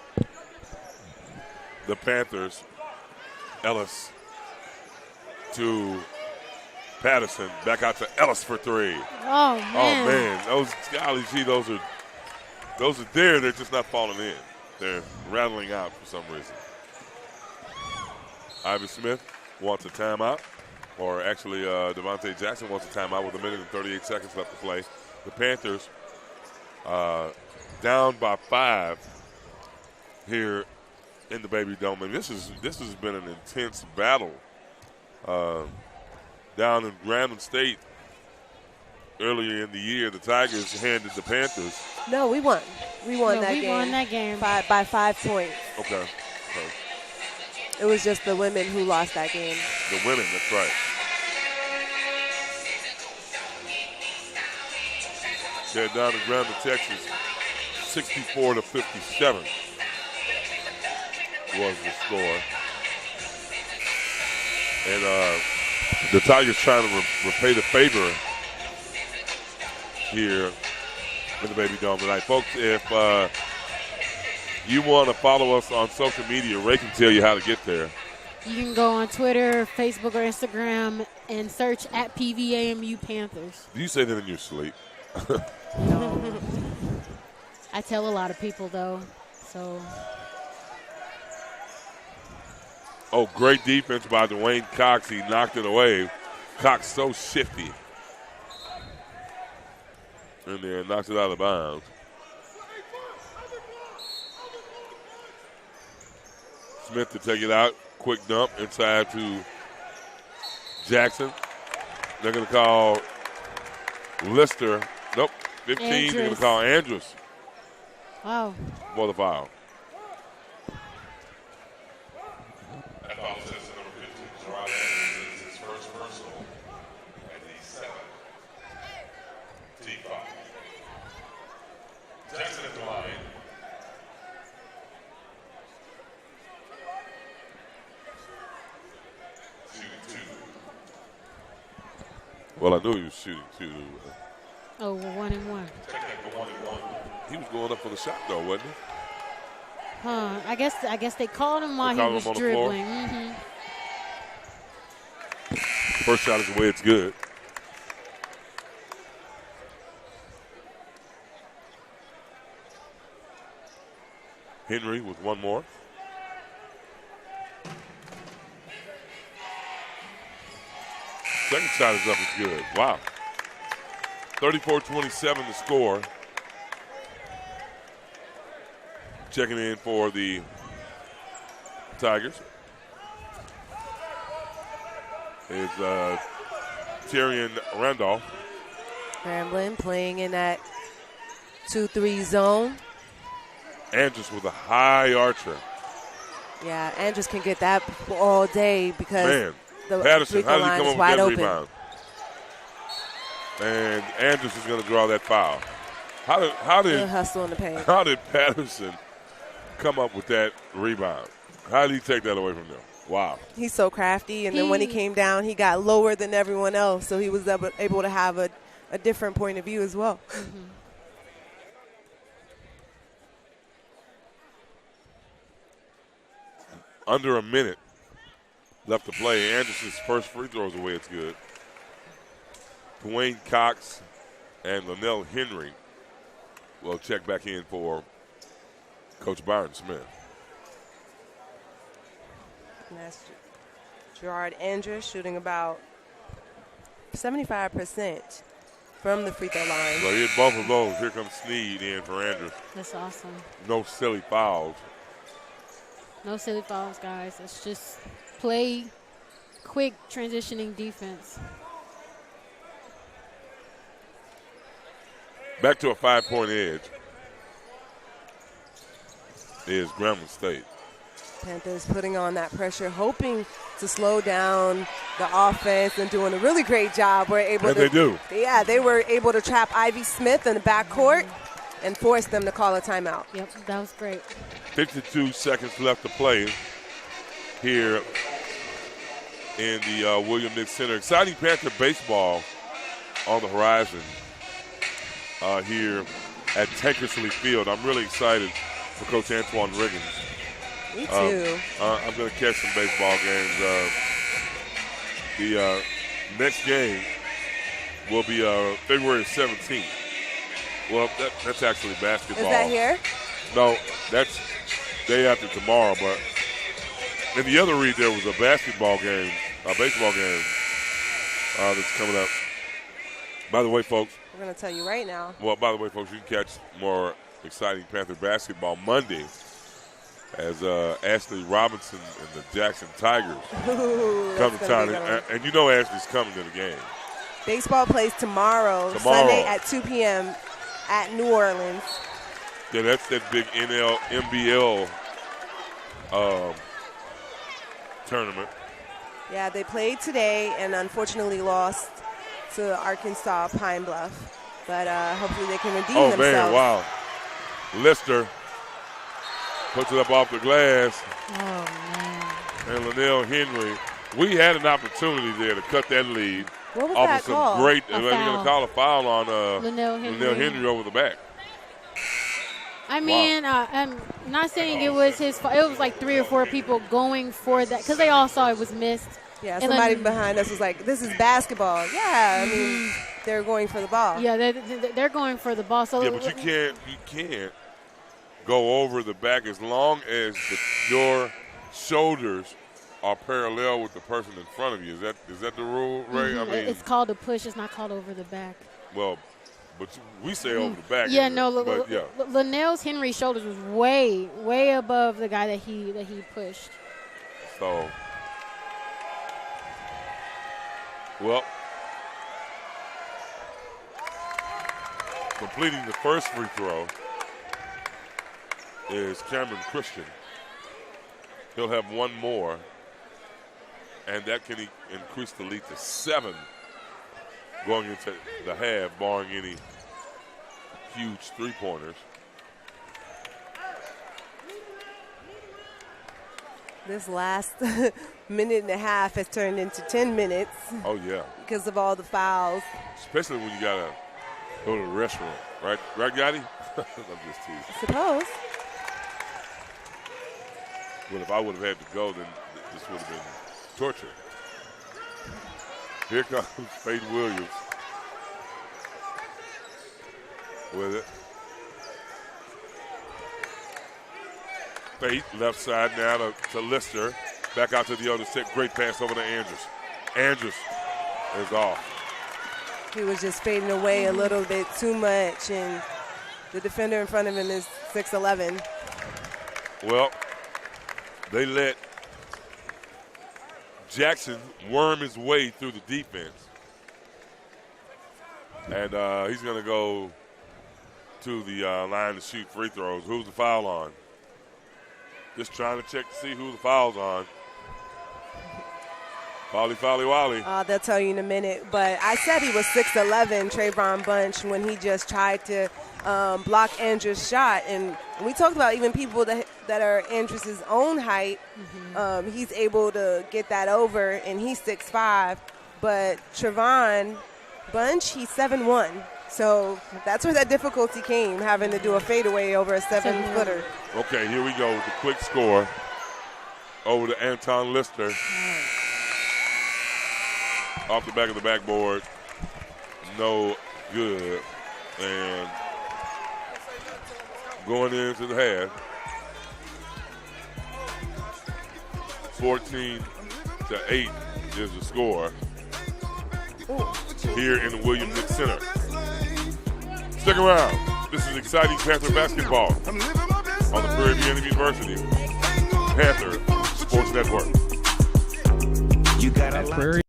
the Panthers. Ellis to Patterson. Back out to Ellis for 3. Oh, man. Oh, man. Those, golly gee, those are there. They're just not falling in. They're rattling out for some reason. Ivy Smith wants a timeout. Or actually, Devontae Jackson wants a timeout with 1 minute and 38 seconds left to play. The Panthers down by 5 here in the Baby Dome. And this has been an intense battle down in Grambling State. Earlier in the year, the Tigers handed the Panthers. No, we won. We won that game. We won that game. By 5 points. Okay. It was just the women who lost that game. The women, that's right. They're down in Grambling, Texas. 64-57 was the score. And the Tigers trying to repay the favor here in the Baby Dome tonight. Folks, if you want to follow us on social media, Ray can tell you how to get there. You can go on Twitter, Facebook, or Instagram and search at PVAMU Panthers. Do you say that in your sleep? No. I tell a lot of people, though, so. Oh, great defense by Dwayne Cox. He knocked it away. Cox so shifty. In there, knocks it out of bounds. Smith to take it out. Quick dump inside to Jackson. They're going to call Lister. Nope, 15. Andrews. They're going to call Andrews Wow. for the foul. Jackson at the line. Well, I knew he was shooting too. Oh, we're 1-1. He was going up for the shot though, wasn't he? Huh. I guess they called him while he called was him on the floor? dribbling. Mm-hmm. First shot is the way it's good. Henry with one more. Second shot is up, it's good. Wow. 34-27 the score. Checking in for the Tigers is Tyrion Randolph. Grambling playing in that 2-3 zone. Andrews with a high archer. Yeah, Andrews can get that all day because the Patterson, free how throw did he line come is up with wide that open. rebound? And Andrews is going to draw that foul. How Good did hustle in the paint. How did Patterson come up with that rebound? How did he take that away from them? Wow. He's so crafty, and then when he came down, he got lower than everyone else, so he was able to have a different point of view as well. Mm-hmm. under a minute left to play. Anderson's first free throw is away. It's good. Dwayne Cox and Linnell Henry will check back in for Coach Byron Smith. And that's Gerard Andrews shooting about 75% from the free throw line. Well, he hit both of those. Here comes Sneed in for Andrews. That's awesome. No silly fouls. No silly fouls, guys. It's just play quick transitioning defense. Back to a 5-point edge is Grambling State. Panthers putting on that pressure, hoping to slow down the offense and doing a really great job. They do. Yeah, they were able to trap Ivy Smith in the backcourt and force them to call a timeout. Yep, that was great. 52 seconds left to play here in the William Nix Center. Exciting Panther baseball on the horizon here at Tankersley Field. I'm really excited for Coach Antoine Riggins. Me too. I'm going to catch some baseball games. The next game will be February 17th. Well, that's actually basketball. Is that here? No, that's day after tomorrow. But in the other read, there was a baseball game that's coming up. By the way, folks. We're going to tell you right now. Well, by the way, folks, you can catch more exciting Panther basketball Monday as Ashley Robinson and the Jackson Tigers come to town. And you know Ashley's coming to the game. Baseball plays tomorrow. Sunday at 2 p.m. at New Orleans. Yeah, that's that big NBL tournament. Yeah, they played today and unfortunately lost to Arkansas Pine Bluff. But hopefully they can redeem themselves. Oh, man, wow. Lister puts it up off the glass. Oh, man. And Linnell Henry. We had an opportunity there to cut that lead. What was off that of some call? great, they're going to call a foul on Linnell Henry over the back. I mean, I'm not saying it was his fault. It was like 3 or 4 people going for that because they all saw it was missed. Yeah, somebody behind us was like, this is basketball. Yeah, I mean, they're going for the ball. Yeah, they're going for the ball. So yeah, but you can't go over the back as long as your shoulders are parallel with the person in front of you. Is that the rule, Ray? I mean, it's called a push. It's not called over the back. Well, but we say over the back. Yeah, Linnell's Henry's shoulders was way, way above the guy that he pushed. So, well, completing the first free throw is Cameron Christian. He'll have one more, and that can increase the lead to 7 going into the half, barring any huge three-pointers. This last minute and a half has turned into 10 minutes. Oh, yeah. Because of all the fouls. Especially when you got to go to the restaurant. Right, Gotti? I'm just teasing. I suppose. Well, if I would have had to go, then this would have been torture. Here comes Faith Williams with it. Faith, left side now to Lister. Back out to the other set. Great pass over to Andrews. Andrews is off. He was just fading away a little bit too much, and the defender in front of him is 6'11". Well, they let Jackson worm his way through the defense. And he's going to go to the line to shoot free throws. Who's the foul on? Just trying to check to see who the foul's on. Folly, Wally. They'll tell you in a minute. But I said he was 6'11", Trayvon Bunch, when he just tried to block Andrews' shot. And we talked about even people that are Andrews' own height. He's able to get that over, and he's 6'5". But Trayvon Bunch, he's 7'1". So that's where that difficulty came, having to do a fadeaway over a 7-footer. Okay, here we go with the quick score. over to Anton Lister. Off the back of the backboard. No good. And going into the half, 14-8 is the score here in the William Nick Center. Stick around. This is exciting Panther basketball on the Prairie View A&M University Panther Sports Network. You got a Prairie.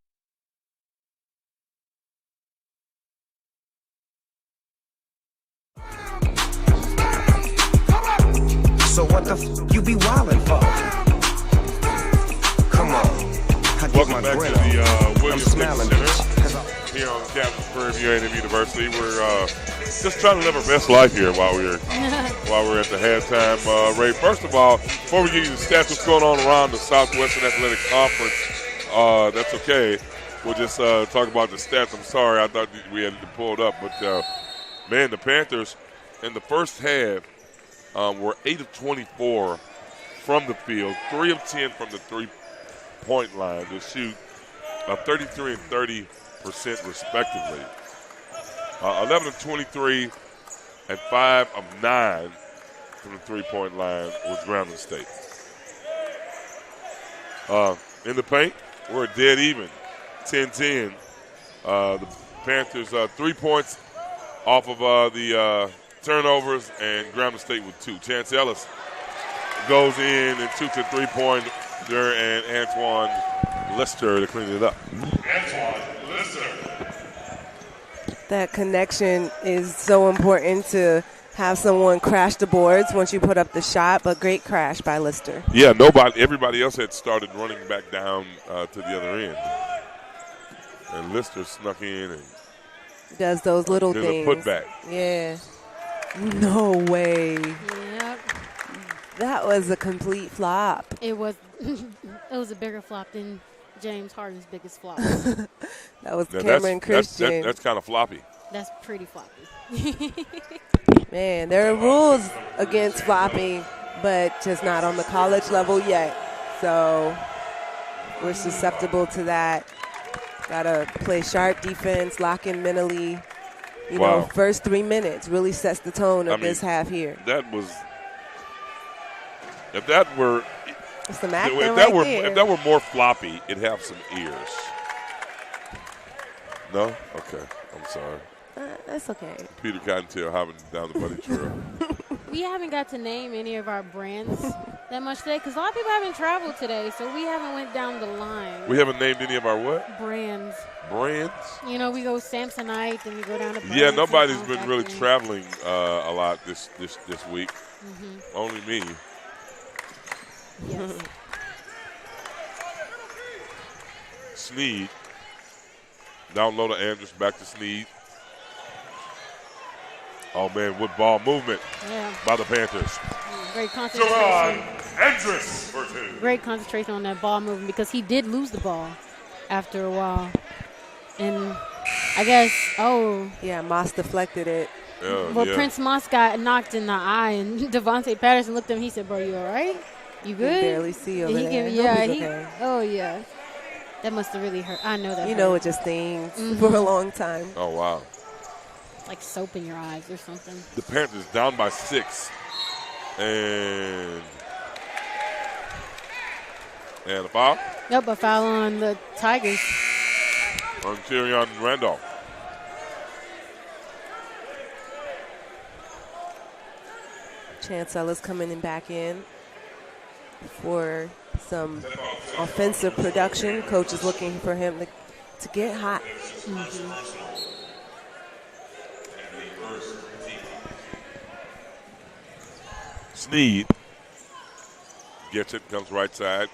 So what the you be wildin' for? Come on. Welcome back to the William Nick Center here on campus of Prairie View A&M University. We're just trying to live our best life here while we're at the halftime. Ray, first of all, before we give you the stats, what's going on around the Southwestern Athletic Conference, that's okay. We'll just talk about the stats. I'm sorry, I thought we had it pulled up, but man, the Panthers in the first half were 8 of 24 from the field, 3 of 10 from the three-point line to shoot 33 and 30% respectively. 11 of 23 and 5 of 9 from the three-point line was Grambling State. In the paint, we're dead even, 10-10. The Panthers 3 points off of the turnovers, and Grambling State with 2. Chance Ellis goes in and shoots a three-pointer, and Antoine Lister to clean it up. Antoine Lister. That connection is so important to have someone crash the boards once you put up the shot, but great crash by Lister. Yeah, everybody else had started running back down to the other end. And Lister snuck in and does those little did things. a putback. Yeah. No way. Yep. That was a complete flop. It was a bigger flop than James Harden's biggest flop. That was Now Cameron Christian. That's kind of floppy. That's pretty floppy. Man, there are rules against flopping, but just not on the college level yet. So we're susceptible to that. Got to play sharp defense, lock in mentally. You know, first 3 minutes really sets the tone of this half here. If that were more floppy, it'd have some ears. No? Okay. I'm sorry. That's okay. Peter Cottontail hopping down the bunny trail. We haven't got to name any of our brands that much today because a lot of people haven't traveled today, so we haven't went down the line. We haven't named any of our what? Brands. Brands? You know, we go Samsonite, and we go down to brands. Yeah, nobody's been really traveling a lot this week. Mm-hmm. Only me. Yes. Sneed. Down low to Andrews, back to Sneed. Oh, man, what ball movement by the Panthers. Great concentration. Andrews for 2. Great concentration on that ball movement because he did lose the ball after a while. And I guess, Moss deflected it. Prince Moss got knocked in the eye, and Devontae Patterson looked at him. He said, "Bro, you all right? You good?" You barely see over there. Okay. Oh, yeah. That must have really hurt. I know that. You know, it just stings for a long time. Oh, wow. Like soap in your eyes or something. The Panthers down by 6. And a foul? Yep, a foul on the Tigers. On Tyrion Randolph. Chance Ellis coming back in for some offensive production. Coach is looking for him to get hot. Mm-hmm. Sneed gets it, comes right side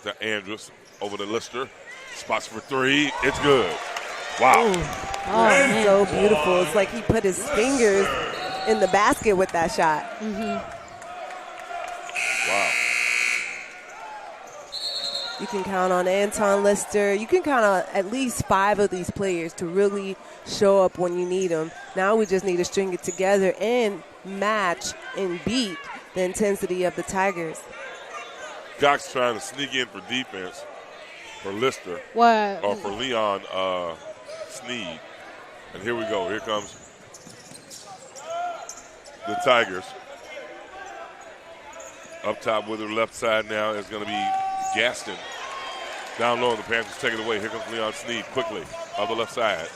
to Andrews, over to Lister. Spots for 3. It's good. Wow. Oh, so beautiful. It's like he put his fingers in the basket with that shot. Mm-hmm. Wow. You can count on Anton Lister. You can count on at least 5 of these players to really show up when you need them. Now we just need to string it together and match and beat the intensity of the Tigers. Cox trying to sneak in for defense for Lister. What? Or for Leon Sneed. And here we go. Here comes the Tigers. Up top with her left side now is going to be Gaston. Down low, the Panthers take it away. Here comes Leon Sneed quickly on the left side.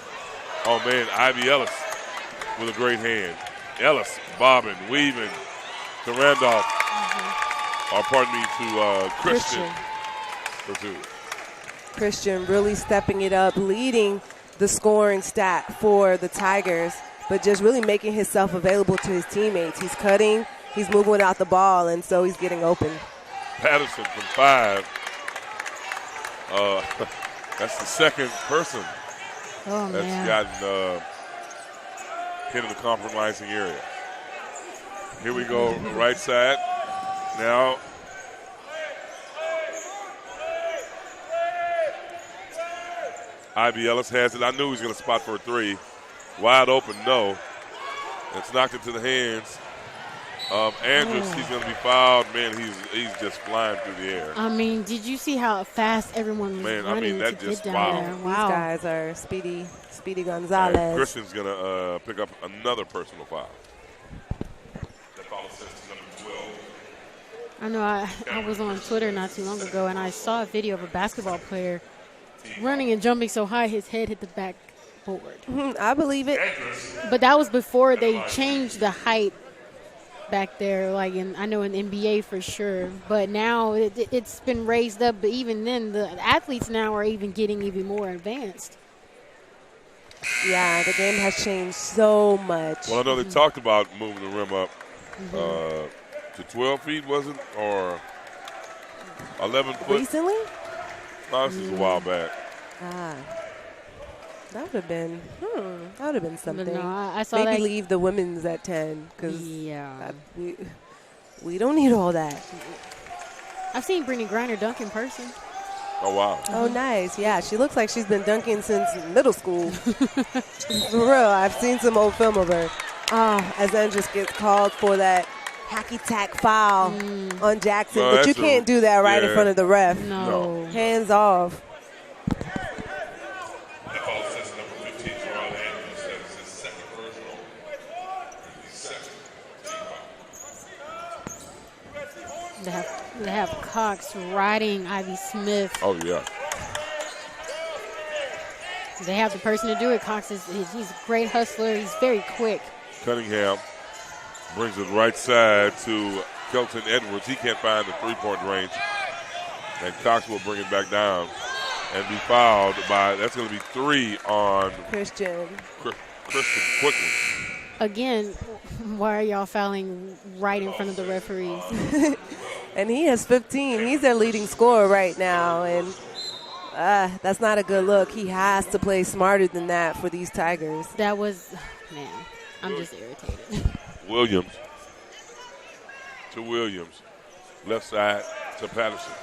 Oh, man, Ivy Ellis with a great hand. Ellis bobbing, weaving to Randolph. Or pardon me, to Christian. Christian really stepping it up, leading the scoring stat for the Tigers, but just really making himself available to his teammates. He's cutting, he's moving without the ball, and so he's getting open. Patterson from 5. That's the second person that's gotten hit in the compromising area. Here we go, right side. Now, Ivy Ellis has it. I knew he was going to spot for a 3. Wide open, no. It's knocked into the hands of Andrews. He's going to be fouled. Man, he's just flying through the air. I mean, did you see how fast everyone was running to get down there? Wow. These guys are Speedy Gonzalez. And Christian's going to pick up another personal foul. That foul assist is number 12. I know I was on Twitter not too long ago, and I saw a video of a basketball player running and jumping so high his head hit the backboard. I believe it. But that was before they changed the height back there, like I know in the NBA for sure. But now it's been raised up. But even then, the athletes now are even getting even more advanced. Yeah, the game has changed so much. Well, I know they talked about moving the rim up to 12 feet, was it? Or 11 foot? Recently? No, this is a while back. That would have been something. No, I saw maybe that. leave the women's at 10 because we don't need all that. I've seen Brittany Griner dunk in person. Oh, wow. Oh, nice. Yeah, she looks like she's been dunking since middle school. For real, I've seen some old film of her. As Andrews gets called for that hacky-tack foul on Jackson. Well, but you can't do that right in front of the ref. No. Hands off. That foul assist number 15 for Ron Andrews. That is his second personal. They have Cox riding Ivy Smith. Oh, yeah. They have the person to do it. Cox he's a great hustler. He's very quick. Cunningham brings it right side to Kelton Edwards. He can't find the three-point range. And Cox will bring it back down and be fouled by, that's going to be 3 on Christian quickly. Again, why are y'all fouling right in front of the referees? And he has 15. He's their leading scorer right now. And that's not a good look. He has to play smarter than that for these Tigers. That was, man, I'm just irritated. Williams to Williams. Left side to Patterson.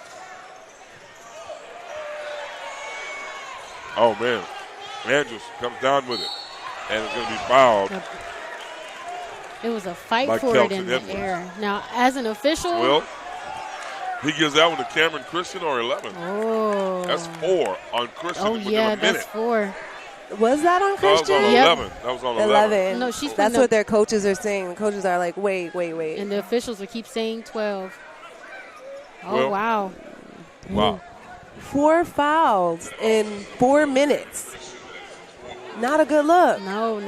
Oh, man. Andrews comes down with it. And it's going to be fouled. It was a fight by for Kelton it in the Edwards. air. Now, as an official. Well, he gives that one to Cameron Christian or 11. Oh. That's 4 on Christian. Oh, within yeah, a minute. that's 4. Was that on Christian? That was on Yep. 11. That was on 11. No, That's what their coaches are saying. The coaches are like, wait. And the officials will keep saying 12. Oh, Well, wow. Wow. 4 fouls in 4 minutes. Not a good look. No.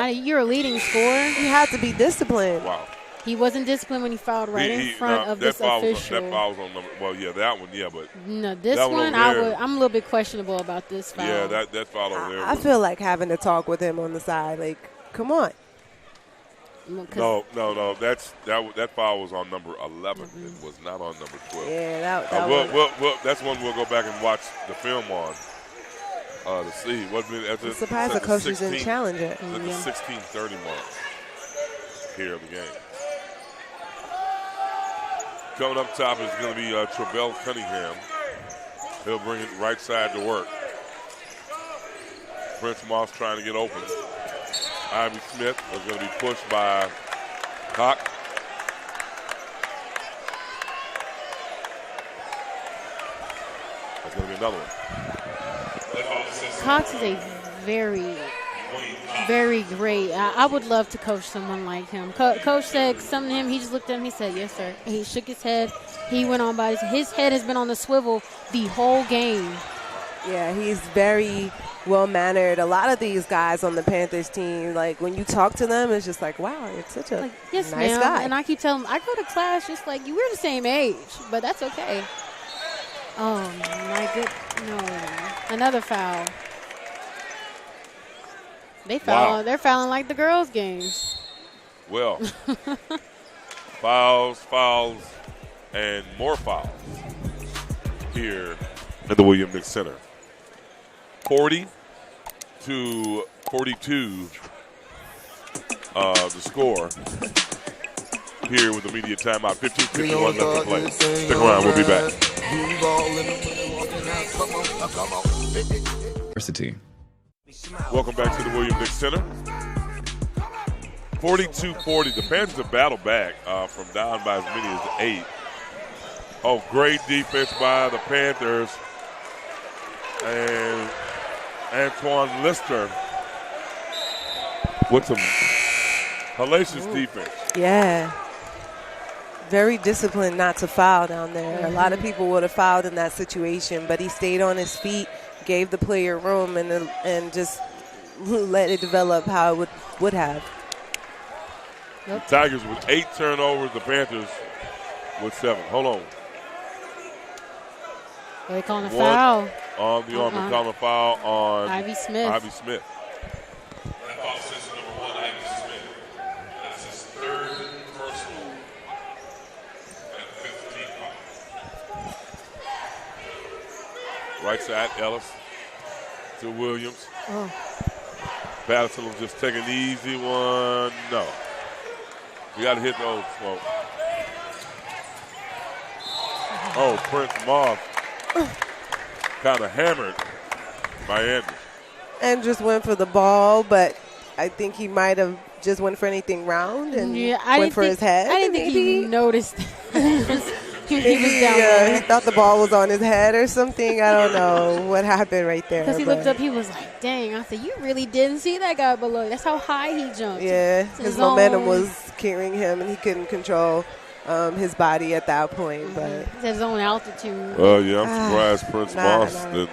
You're a leading scorer. He had to be disciplined. Wow. He wasn't disciplined when he fouled right in front of this official. That foul was on number. Well, yeah, that one, yeah, but No, this that one, over there. I'm a little bit questionable about this foul. yeah, that foul over there. I feel like having to talk with him on the side. Like, come on. No. That foul was on number 11. It was not on number 12. Yeah, that was. That's one we'll go back and watch the film on to see. I'm surprised the coaches didn't challenge it. At the 16:30 mark here of the game. Coming up top is going to be Travell Cunningham. He'll bring it right side to work. Prince Moss trying to get open. Ivy Smith is going to be pushed by Cox. That's going to be another one. Cox is a very, very great. I would love to coach someone like him. Coach said something to him. He just looked at him. He said, "Yes, sir." He shook his head. He went on by. His head has been on the swivel the whole game. Yeah, he's very well-mannered. A lot of these guys on the Panthers team, like, when you talk to them, it's just like, wow, it's such a yes, nice ma'am. guy. And I keep telling him, I go to class just like you. We're the same age, but that's okay. Oh, my good. No. Another foul. They foul. Wow. They're fouling like the girls' games. Well, fouls, and more fouls here in the William Nick Center. 40-42, the score here with the media timeout. 15:51 left to play. Stick around, we'll be back. Welcome back to the William Nick Center. 42-40. The Panthers have battled back from down by as many as 8. Oh, great defense by the Panthers. And Antoine Lister with some hellacious defense. Yeah. Very disciplined not to foul down there. A lot of people would have fouled in that situation, but he stayed on his feet, gave the player room, and just let it develop how it would have. The Tigers with 8 turnovers, the Panthers with 7. Hold on. Are they calling a foul? On the arm, they're calling a foul on Ivy Smith. Ivy Smith. That foul says number 1, Ivy Smith. That's his 3rd personal and 15 foul. Right side, Ellis to Williams. Oh. Patterson will just take an easy one. No. We got to hit those, Smoke. Oh, Prince Moss kind of hammered by Andrews. Andrews went for the ball, but I think he might have just went for anything round and went for his head. I didn't think he noticed. he was down there. He thought the ball was on his head or something. I don't know what happened right there. Because he looked up, he was like, dang. I said, you really didn't see that guy below. That's how high he jumped. Yeah, his momentum was carrying him, and he couldn't control his body at that point. But it's his own altitude. Oh, yeah, I'm surprised Prince Moss didn't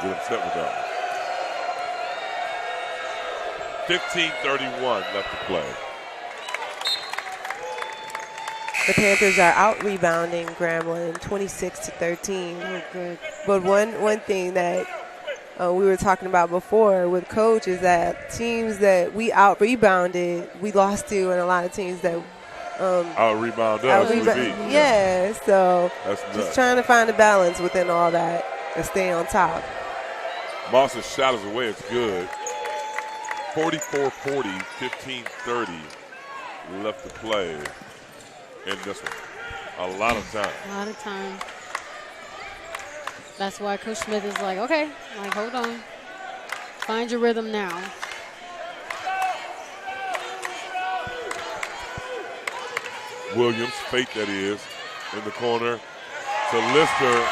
get upset with that one. 15:31 left to play. The Panthers are out rebounding Grambling 26-13. Oh, good. But one thing that we were talking about before with Coach is that teams that we out rebounded, we lost to, and a lot of teams that out rebound us. Yeah, so that's just trying to find a balance within all that and stay on top. Moss's shot is away. It's good. 44-40, 15:30 left to play in this one. A lot of time. A lot of time. That's why Coach Smith is like, okay, like, hold on. Find your rhythm now. Williams, fake that is, in the corner to Lister.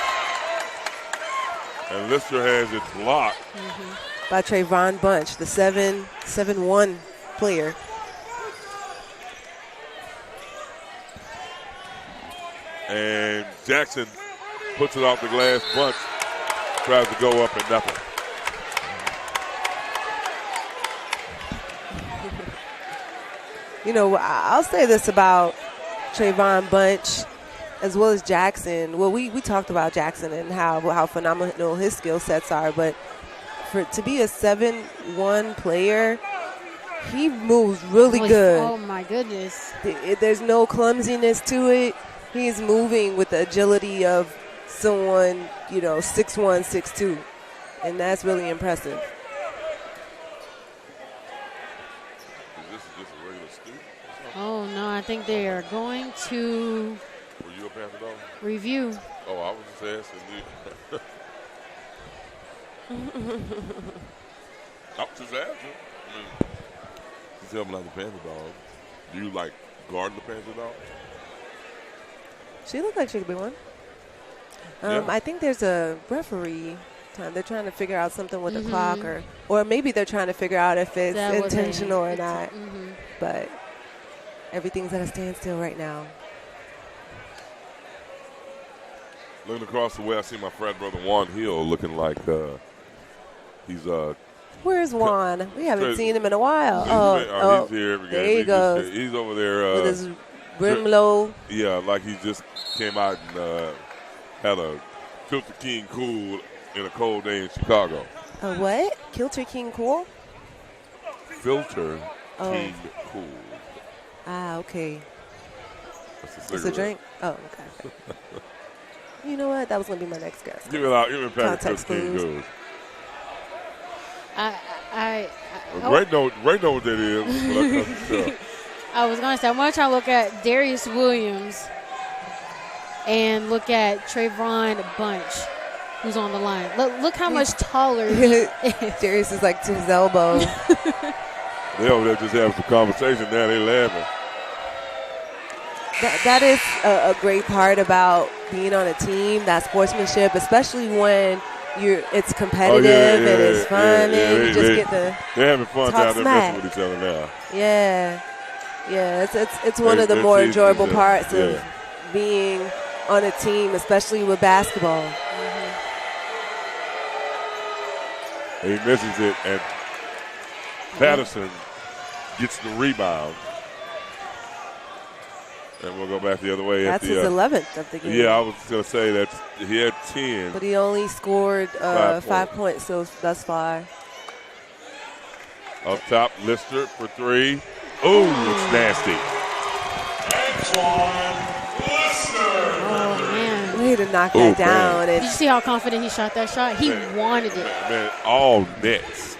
And Lister has it blocked. By Trayvon Bunch, the 7'1" player. And Jackson puts it off the glass. Bunch tries to go up and nothing. You know, I'll say this about Trayvon Bunch as well as Jackson. Well, we talked about Jackson and how phenomenal his skill sets are, but to be a 7'1" player, he moves really good. Oh, my goodness. There's no clumsiness to it. He's moving with the agility of someone, 6'1", 6'2", and that's really impressive. This is just a regular student? Oh, no, I think they are going to Were you a Panther dog? review. Oh, I was just asking you. I was just asking. You tell me like the Panther dog. Do you like guard the Panther dog? She looked like she could be one. I think there's a referee time. They're trying to figure out something with the clock, or maybe they're trying to figure out if it's intentional or not. But everything's at a standstill right now. Looking across the way, I see my friend, brother Juan Hill, looking like he's Where's Juan? We haven't seen him in a while. He's here every game. There he goes. He's over there with his rim low. Yeah, like he just came out and had a Filter King Cool in a cold day in Chicago. A what? Kilter King Cool? Filter King Cool. Ah, okay. That's It's a drink? Oh, okay. You know what? That was going to be my next guess. Give me Patrick King Cool. Ray know what that is. I was going to say, I'm going to try to look at Darius Williams and look at Trayvon Bunch, who's on the line. Look how much taller he is. Darius is like to his elbow. They over there just having some conversation now. They laughing. That is a great part about being on a team, that sportsmanship, especially when it's competitive and it's fun and you just get to they're having fun talk down there smack. messing with each other now. Yeah, it's one of the more enjoyable parts of being on a team, especially with basketball. He misses it, and Patterson gets the rebound. And we'll go back the other way. That's his 11th of the game. Yeah, I was going to say that he had 10. But he only scored 5 points thus far. Up top, Lister for 3. Ooh, it's nasty. Oh, man. Way to knock that down. Did you see how confident he shot that shot? He wanted it. Man, all nets.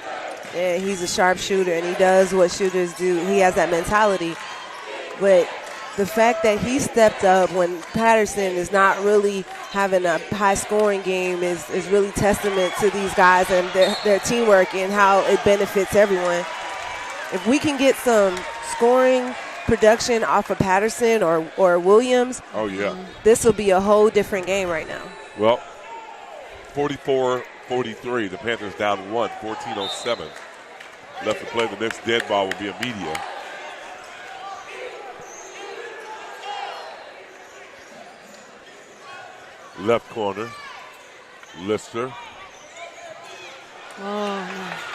Yeah, he's a sharpshooter, and he does what shooters do. He has that mentality. But the fact that he stepped up when Patterson is not really having a high-scoring game is really testament to these guys and their teamwork and how it benefits everyone. If we can get some scoring production off of Patterson or Williams, this will be a whole different game right now. Well, 44-43. The Panthers down 1, 14:07 left to play. The next dead ball will be a media. Left corner, Lister.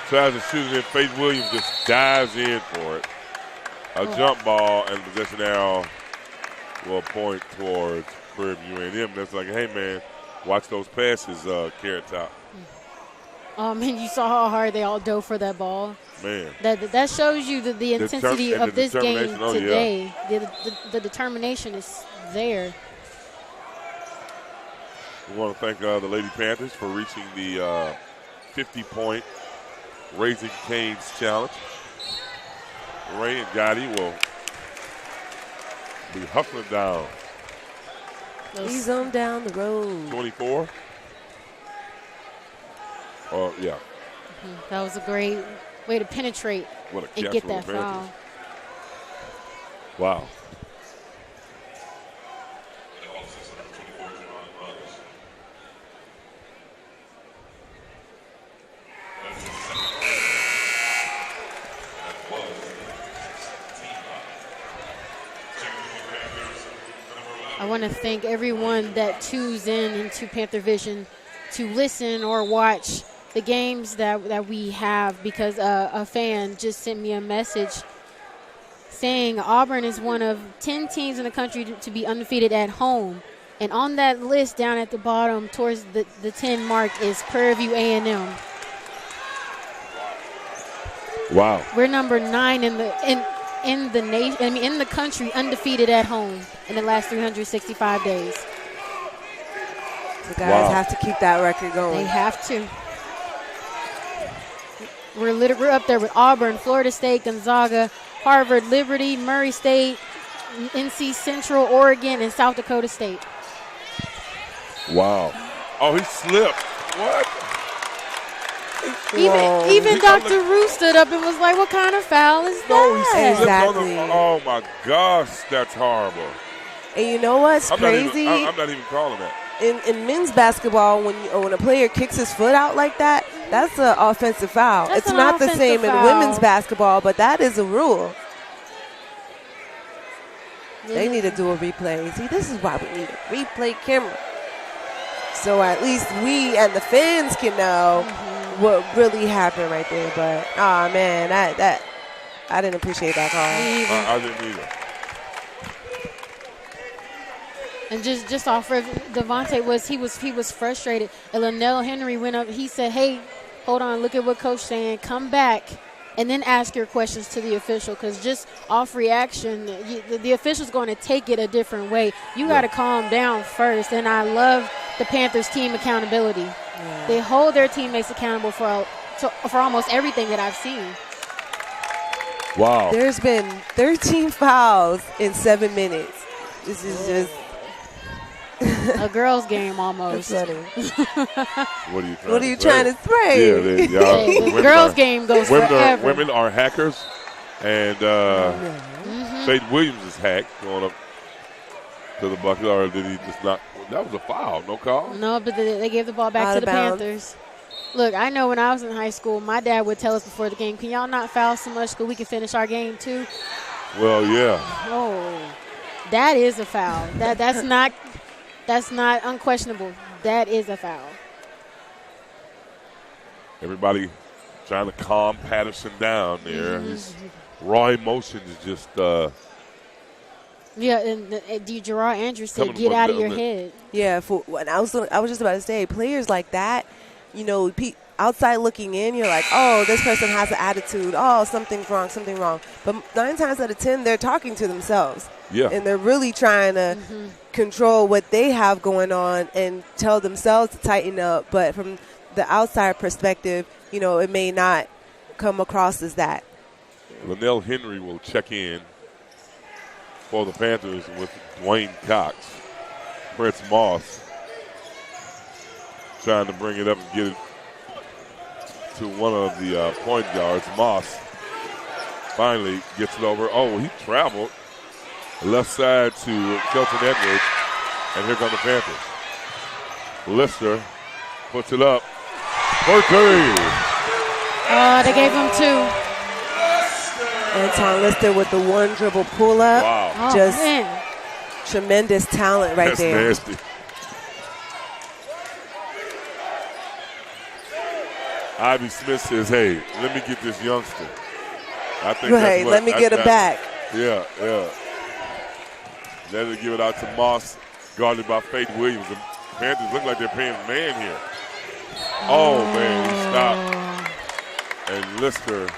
Tries to shoot it in. Faith Williams just dives in for it. A jump ball, and the possession arrow will point towards Prairie View A&M. That's like, hey, man, watch those passes, Carrot Top. Oh, man, you saw how hard they all dove for that ball. Man. That shows you the intensity of this game today. Yeah. The determination is there. We want to thank the Lady Panthers for reaching the 50-point Raising Cane's Challenge. Ray and Gotti will be hustling down. He's on down the road. 24. Yeah. That was a great way to penetrate and get that foul. Wow. I want to thank everyone that tunes in into Panther Vision to listen or watch the games that we have, because a fan just sent me a message saying Auburn is one of 10 teams in the country to be undefeated at home. And on that list down at the bottom towards the 10 mark is Prairie View A&M. Wow. We're number 9 in the nation. I mean, in the country, undefeated at home in the last 365 days. The guys have to keep that record going. They have to. We're up there with Auburn, Florida State, Gonzaga, Harvard, Liberty, Murray State, NC Central, Oregon, and South Dakota State. Wow. Oh, he slipped. What? Even Dr. Rue stood up and was like, what kind of foul is that? Exactly. Oh, my gosh, that's horrible. And you know what's crazy? I'm not even calling that. in men's basketball, when a player kicks his foot out like that, that's an offensive foul. That's it's an not the offensive same foul. in women's basketball, but that is a rule. They need to do a replay. See, this is why we need a replay camera. So at least we and the fans can know what really happened right there. But, oh, man, that I didn't appreciate that call. I didn't either. And just off of Devontae he was frustrated. And Linnell Henry went up. He said, "Hey, hold on, look at what Coach saying. Come back, and then ask your questions to the official, because just off reaction, the official's going to take it a different way. You got to calm down first." And I love the Panthers' team accountability. Yeah. They hold their teammates accountable for almost everything that I've seen. Wow. There's been 13 fouls in 7 minutes. This is just a girls' game almost. What are you trying to say? Yeah, the girls' game goes forever. Women are hackers, and Faith Williams is hacked going up to the bucket, or did he just not? That was a foul, no call? No, but they gave the ball back to the Panthers. Look, I know when I was in high school, my dad would tell us before the game, "Can y'all not foul so much so we can finish our game too?" Well, yeah. Oh, that is a foul. That's not unquestionable. That is a foul. Everybody trying to calm Patterson down there. His raw emotion is just. Yeah, and Gerard Andrews said, "Get out of your head." Yeah, I was just about to say, players like that, outside looking in, you're like, oh, this person has an attitude. Oh, something's wrong. But 9 times out of 10, they're talking to themselves. Yeah. And they're really trying to control what they have going on and tell themselves to tighten up. But from the outside perspective, it may not come across as that. Linnell Henry will check in for the Panthers with Dwayne Cox. Fritz Moss trying to bring it up and get it to one of the point guards. Moss finally gets it over. Oh, he traveled left side to Kelton Edwards, and here come the Panthers. Lister puts it up. Birthday! They gave him 2. Anton Lister with the one dribble pull up. Wow. Just tremendous talent right there. That's nasty. Ivy Smith says, "Hey, let me get this youngster." I think right, let me get him back. Yeah. Let her give it out to Moss, guarded by Faith Williams. The Panthers look like they're playing man here. Oh, man, he stopped. And Lister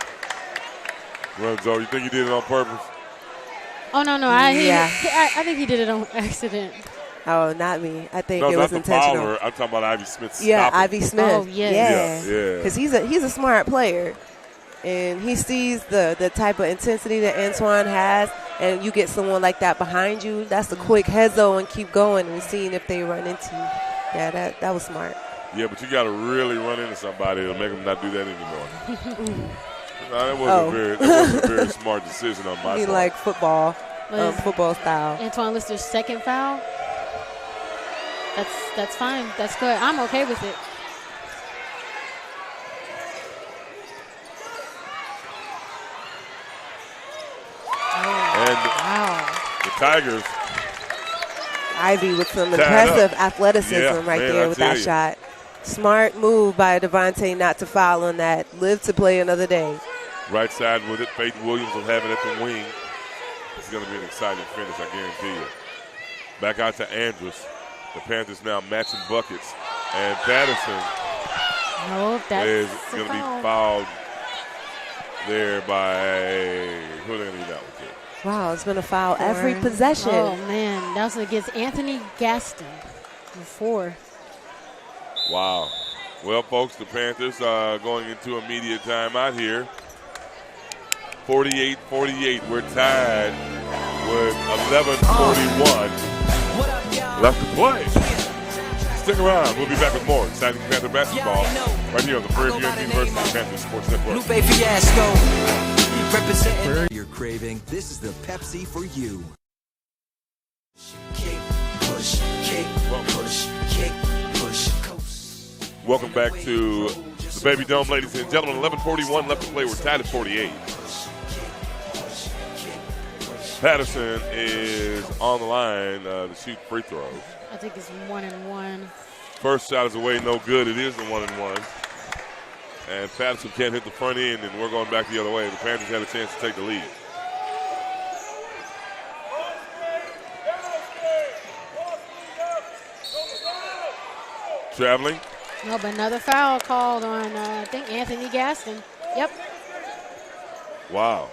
runs over. You think he did it on purpose? Oh, no. I think he did it on accident. Oh, not me. I think it was not the intentional. Fowler. I'm talking about Ivy Smith. Yeah, Ivy Smith. Oh, yes. Yeah. Because he's a smart player, and he sees the type of intensity that Antoine has, and you get someone like that behind you. That's a quick heads-o and keep going and seeing if they run into you. Yeah, that was smart. Yeah, but you got to really run into somebody to make them not do that anymore. That wasn't a very smart decision on my part. He like football style. Antoine Lister's second foul. That's fine. That's good. I'm okay with it. And the Tigers. Ivy with some impressive athleticism right there with that shot. Smart move by Devontae not to foul on that. Live to play another day. Right side with it. Faith Williams will have it at the wing. It's going to be an exciting finish, I guarantee you. Back out to Andrews. The Panthers now matching buckets. And Patterson is going to be fouled there by – who are they going to do that with? Wow, it's been a foul every possession. Oh, man. That was against Anthony Gaston. 4. Wow. Well, folks, the Panthers going into immediate timeout here. 48-48. We're tied with 11:41 left to play. Stick around. We'll be back with more exciting Panther basketball right here on the Prairie View A&M Panthers Sports Network. Where you're craving, this is the Pepsi for you. Kick, push, Welcome back to the Baby Dome, ladies and gentlemen. 11:41 left to play. We're tied at 48. Patterson is on the line to shoot free throws. I think it's 1-1. First shot is away, no good. It is the 1-1. And Patterson can't hit the front end, and we're going back the other way. The Panthers had a chance to take the lead. Traveling. No, but another foul called on, I think, Anthony Gaston. Yep. Wow.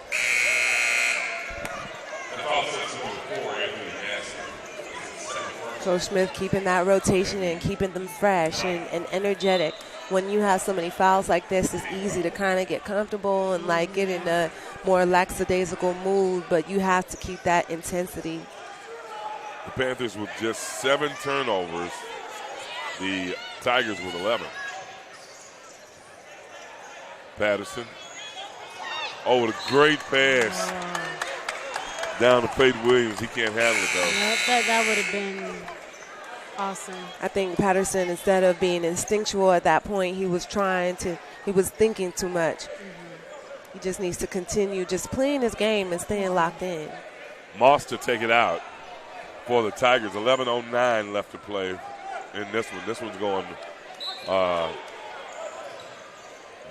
Coach Smith keeping that rotation and keeping them fresh and energetic. When you have so many fouls like this, it's easy to kind of get comfortable and like get in a more lackadaisical mood, but you have to keep that intensity. The Panthers with just 7 turnovers. The Tigers with 11. Patterson. Oh, what a great pass. Down to Peyton Williams. He can't handle it, though. Yep, that would have been awesome. I think Patterson, instead of being instinctual at that point, he was thinking too much. He just needs to continue just playing his game and staying locked in. Moss to take it out for the Tigers. 11:09 left to play in this one. This one's going the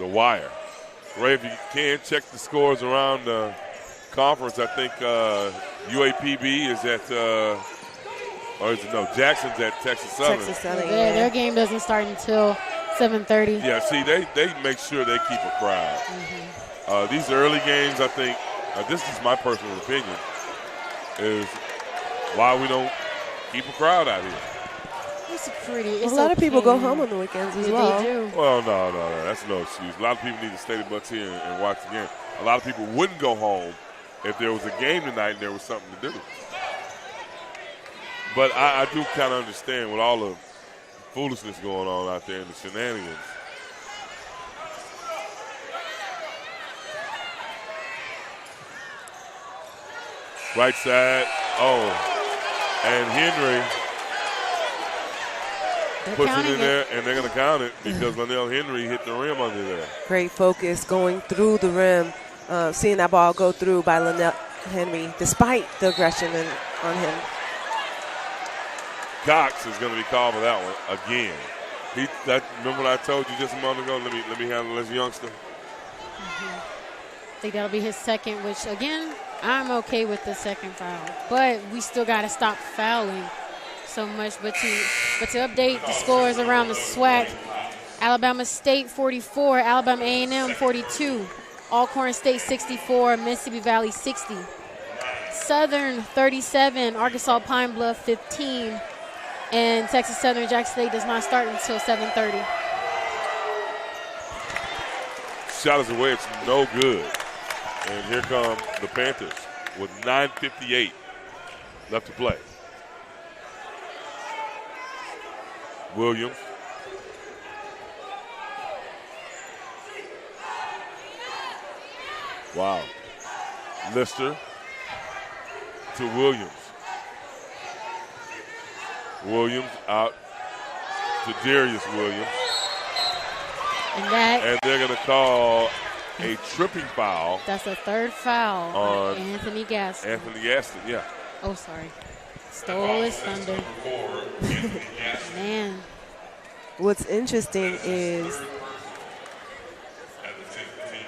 wire. Ray, if you can, check the scores around the conference. I think UAPB is at, Jackson's at Texas Southern. Texas Southern, yeah. Their game doesn't start until 7:30. Yeah, see, they make sure they keep a crowd. These early games, I think, this is my personal opinion, is why we don't keep a crowd out here. It's a lot of people go home on the weekends as well. They do. Well, no, that's no excuse. A lot of people need to stay the butts here and watch the game. A lot of people wouldn't go home if there was a game tonight and there was something to do. But I do kind of understand with all the foolishness going on out there and the shenanigans. Right side. And Henry puts it in there, and they're going to count it because Linnell Henry hit the rim under there. Great focus going through the rim, seeing that ball go through by Linnell Henry, despite the aggression on him. Cox is going to be called for that one again. Remember what I told you just a moment ago? Let me handle this youngster. I think that'll be his second, which, again, I'm okay with the second foul. But we still got to stop fouling so much. But to update the scores around the SWAC, Alabama State 44, Alabama A&M 42, Alcorn State 64, Mississippi Valley 60, Southern 37, Arkansas Pine Bluff 15, and Texas Southern Jackson State does not start until 7:30. Shot is away. It's no good. And here come the Panthers with 9:58 left to play. Williams. Wow. Lister to Williams. Williams out to Darius Williams. And they're going to call a tripping foul. That's a third foul on Anthony Gaston. Anthony Gaston, yeah. Oh, sorry. Stole his thunder. Man. What's interesting is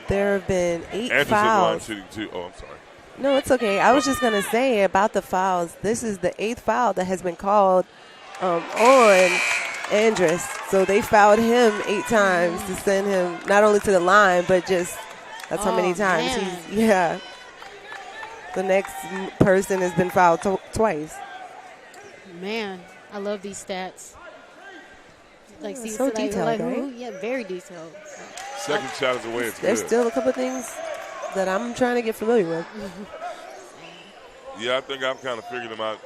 there have been 8 fouls. Shooting too. Oh, I'm sorry. No, it's okay. I was just going to say about the fouls, this is the 8th foul that has been called on Andrus. So they fouled him 8 times to send him not only to the line, but just that's how many times man. The next person has been fouled twice. Man, I love these stats. Like, see, so detailed, right? Yeah, very detailed. Second shot is away. There's still a couple things that I'm trying to get familiar with. Yeah, I think I've kind of figured them out.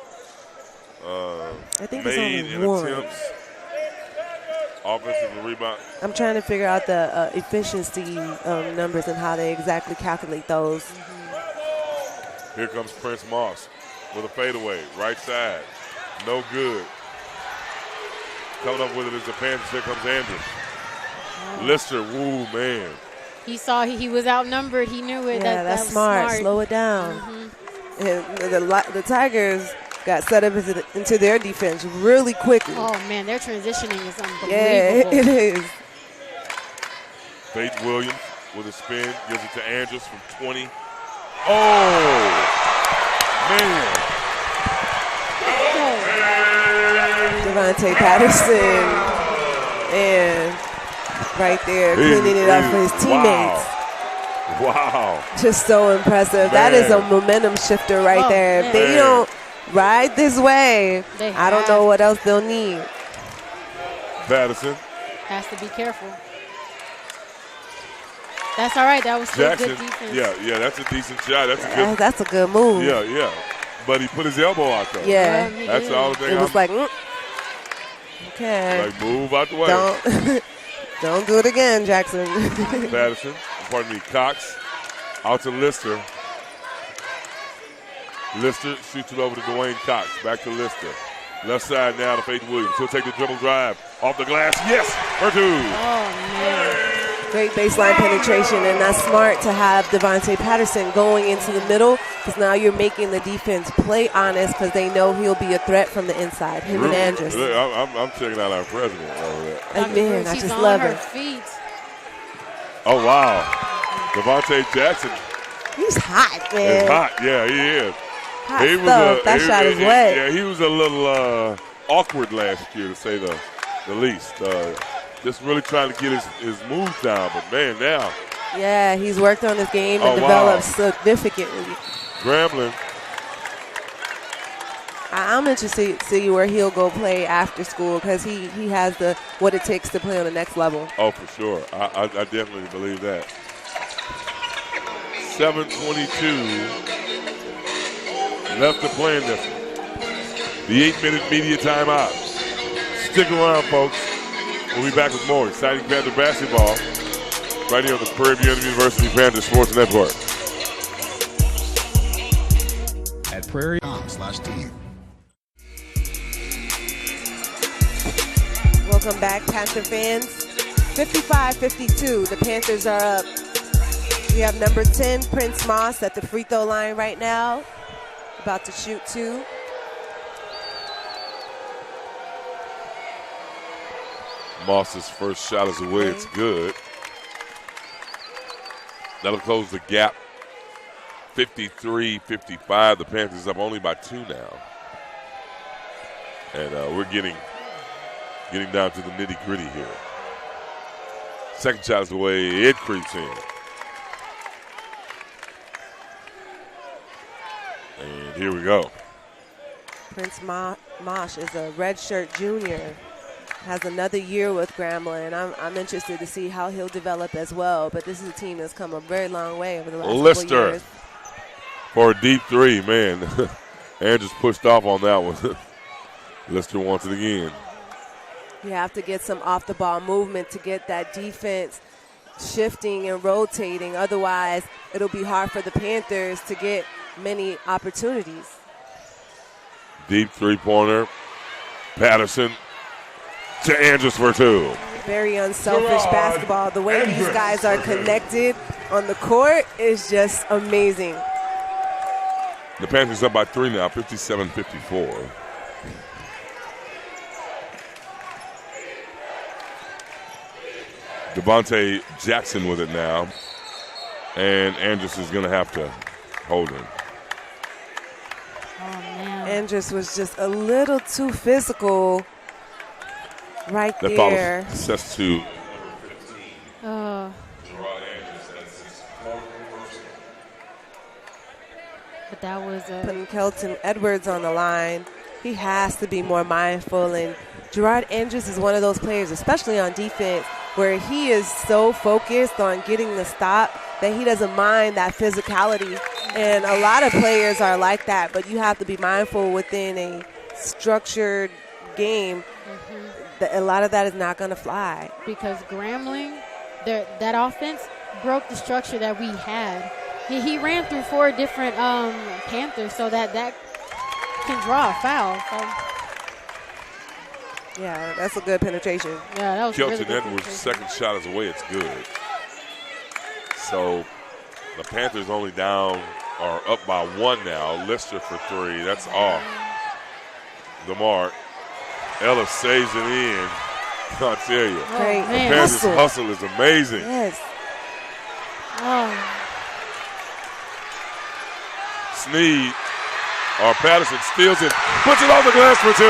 I think made it's in only one. attempts. Offensive rebound. I'm trying to figure out the efficiency numbers and how they exactly calculate those. Here comes Prince Moss with a fadeaway. Right side. No good. Coming up with it is the Panthers. Here comes Andrews. Lister, woo, man. He saw he was outnumbered. He knew it. Yeah, that's smart. Slow it down. And the Tigers got set up into their defense really quickly. Oh, man, their transitioning is unbelievable. Yeah, it is. Faith Williams with a spin. Gives it to Andrews from 20. Oh, man. Devontae Patterson. And right there, cleaning it up for his teammates. Wow. Just so impressive. Man. That is a momentum shifter right there. If they don't ride this way, I don't know what else they'll need. Patterson. Has to be careful. That's all right. That was still Jackson, good defense. Yeah, that's a decent shot. That's a good move. Yeah. But he put his elbow out there. Yeah. That's the only thing. It was like, okay. Like, move out the way. Don't do it again, Jackson. Patterson, Cox, out to Lister. Lister shoots it over to Dwayne Cox. Back to Lister. Left side now to Faith Williams. He'll take the dribble drive off the glass. Yes, for 2. Oh, man. Great baseline penetration, and that's smart to have Devontae Patterson going into the middle because now you're making the defense play honest because they know he'll be a threat from the inside, him and Andrews. I'm checking out our president over there. Man, I just love her. Feet. Oh, wow. Devontae Jackson. He's hot, man. He's hot, yeah, he is. Hot stuff. That shot is wet. Yeah, he was a little awkward last year, to say the least. Just really trying to get his moves down, but man, now. Yeah, he's worked on his game and developed significantly. Grambling. I'm interested to see where he'll go play after school because he has what it takes to play on the next level. Oh, for sure. I definitely believe that. 7:22 left to play in this one. The 8-minute media timeout. Stick around, folks. We'll be back with more exciting Panther basketball right here on the Prairie View A&M University Panther Sports Network. At prairie.com/team. Welcome back, Panther fans. 55-52, the Panthers are up. We have number 10, Prince Moss, at the free throw line right now, about to shoot 2. Moss's first shot is away. It's good. That'll close the gap. 53-55. The Panthers up only by 2 now. And we're getting down to the nitty-gritty here. Second shot is away. It creeps in. And here we go. Prince Mosh is a redshirt junior. Has another year with Grambling. I'm interested to see how he'll develop as well. But this is a team that's come a very long way over the last couple years. For a deep 3, man. Andrews pushed off on that one. Lister wants it again. You have to get some off-the-ball movement to get that defense shifting and rotating. Otherwise, it'll be hard for the Panthers to get many opportunities. Deep 3-pointer. Patterson to Andrews for 2. Very unselfish basketball. The way these guys are connected on the court is just amazing. The Panthers up by 3 now, 57-54. Devontae Jackson with it now. And Andrews is going to have to hold him. Oh, man. Andrews was just a little too physical right that there. That follows to but that was putting Kelton Edwards on the line. He has to be more mindful. And Gerard Andrews is one of those players, especially on defense, where he is so focused on getting the stop that he doesn't mind that physicality. And a lot of players are like that, but you have to be mindful within a structured game. That a lot of that is not going to fly. Because Grambling, that offense broke the structure that we had. He ran through 4 different Panthers, so that can draw a foul. So. Yeah, that's a good penetration. Yeah, that was Kelton really good Edwards' penetration. second shot is away. It's good. So the Panthers only down or up by 1 now. Lister for 3. That's off the mark. Ellis saves it in. I'll tell you. Great. The Panthers' hustle is amazing. Yes. Sneed or Patterson steals it, puts it on the glass for 2.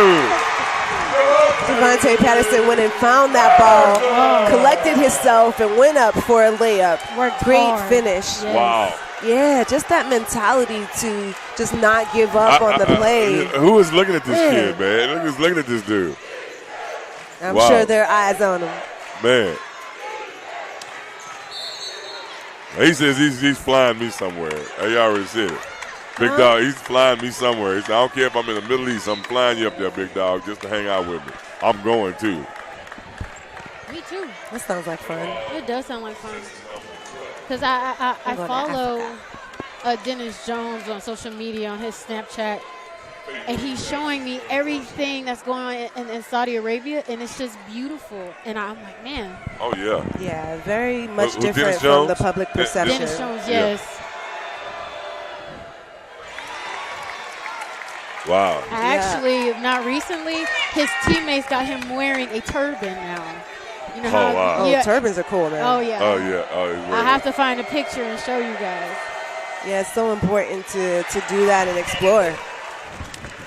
Devontae Patterson went and found that ball, collected himself, and went up for a layup. Great hard. finish. Yes. Wow. Yeah, just that mentality to just not give up on the play. Who is looking at this kid, man? Look who's looking at this dude. I'm sure there are eyes on him. Man. He says he's flying me somewhere. You already said it. Big dog, he's flying me somewhere. He said, I don't care if I'm in the Middle East. I'm flying you up there, big dog, just to hang out with me. I'm going, too. Me too. That sounds like fun. It does sound like fun. Because I follow Dennis Jones on social media on his Snapchat, and he's showing me everything that's going on in Saudi Arabia, and it's just beautiful. And I'm like, man. Oh, yeah. Yeah, very much Who, different Dennis from Jones? the public perception. Dennis Jones, yes. Wow. Actually, not recently, his teammates got him wearing a turban now. You know how, wow. Oh, turbans are cool, man. Oh, yeah. Oh, yeah. Oh, I have to find a picture and show you guys. Yeah, it's so important to do that and explore.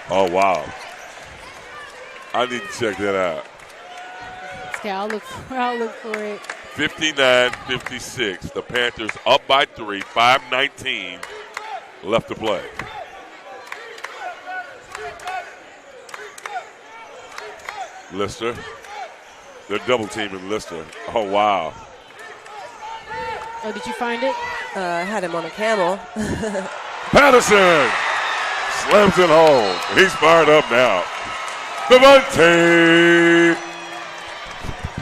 Oh, wow. I need to check that out. Okay, I'll look for it. 59-56. The Panthers up by 3, 5:19 left to play. Lister. They're double teaming Lister. Oh, wow. Oh, did you find it? I had him on a camel. Patterson slams it home. He's fired up now. Devontae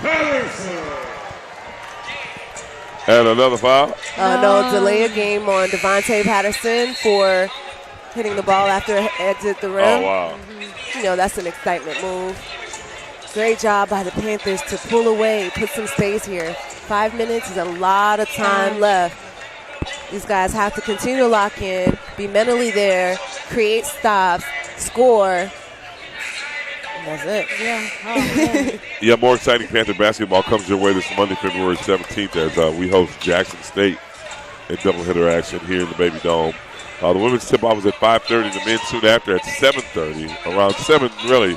Patterson. And another foul? No, delay a game on Devontae Patterson for hitting the ball after it exit the rim. Oh, wow. You know, that's an excitement move. Great job by the Panthers to pull away, put some space here. 5 minutes is a lot of time left. These guys have to continue to lock in, be mentally there, create stops, score. And that's it. Yeah. Oh, man. Yeah, more exciting Panther basketball comes your way this Monday, February 17th, as we host Jackson State in doubleheader action here in the Baby Dome. The women's tip-off is at 5:30. The men soon after at 7:30. Around 7, really,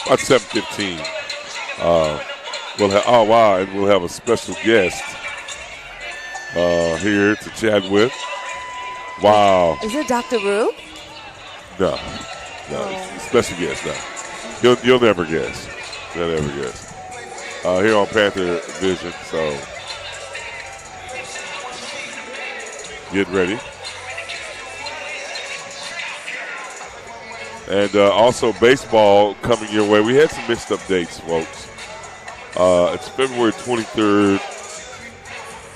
about 7:15. We'll have, oh, wow, and we'll have a special guest here to chat with. Wow. Is it Dr. Rue? No, special guest, no. You'll never guess. You'll never guess. Here on Panther Vision, so get ready. And also baseball coming your way. We had some mixed up dates, folks. It's February 23rd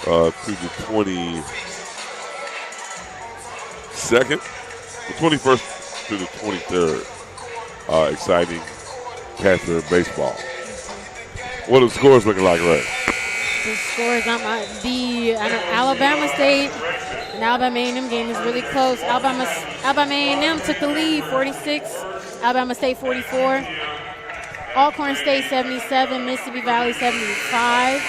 through the 22nd. The 21st through the 23rd. Exciting Panther baseball. What are the scores looking like, Ray? The scores on Alabama State and Alabama A&M game is really close. Alabama A&M took the lead, 46. Alabama State 44. Alcorn State 77. Mississippi Valley 75.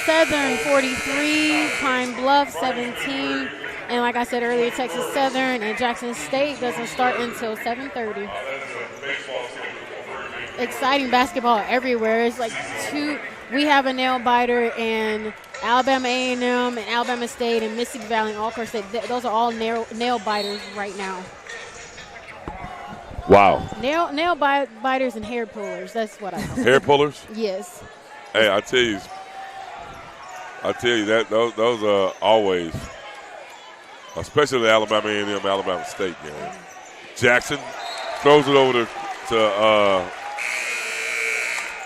Southern 43. Pine Bluff 17. And like I said earlier, Texas Southern and Jackson State doesn't start until 7:30. Exciting basketball everywhere. It's like we have a nail biter, and Alabama A&M and Alabama State and Mississippi Valley and Alcorn State, those are all nail biters right now. Wow. Nail biters and hair pullers. That's what I call Hair pullers? Yes. Hey, I tell you that those are always, especially the Alabama A&M, Alabama State game. Jackson throws it over to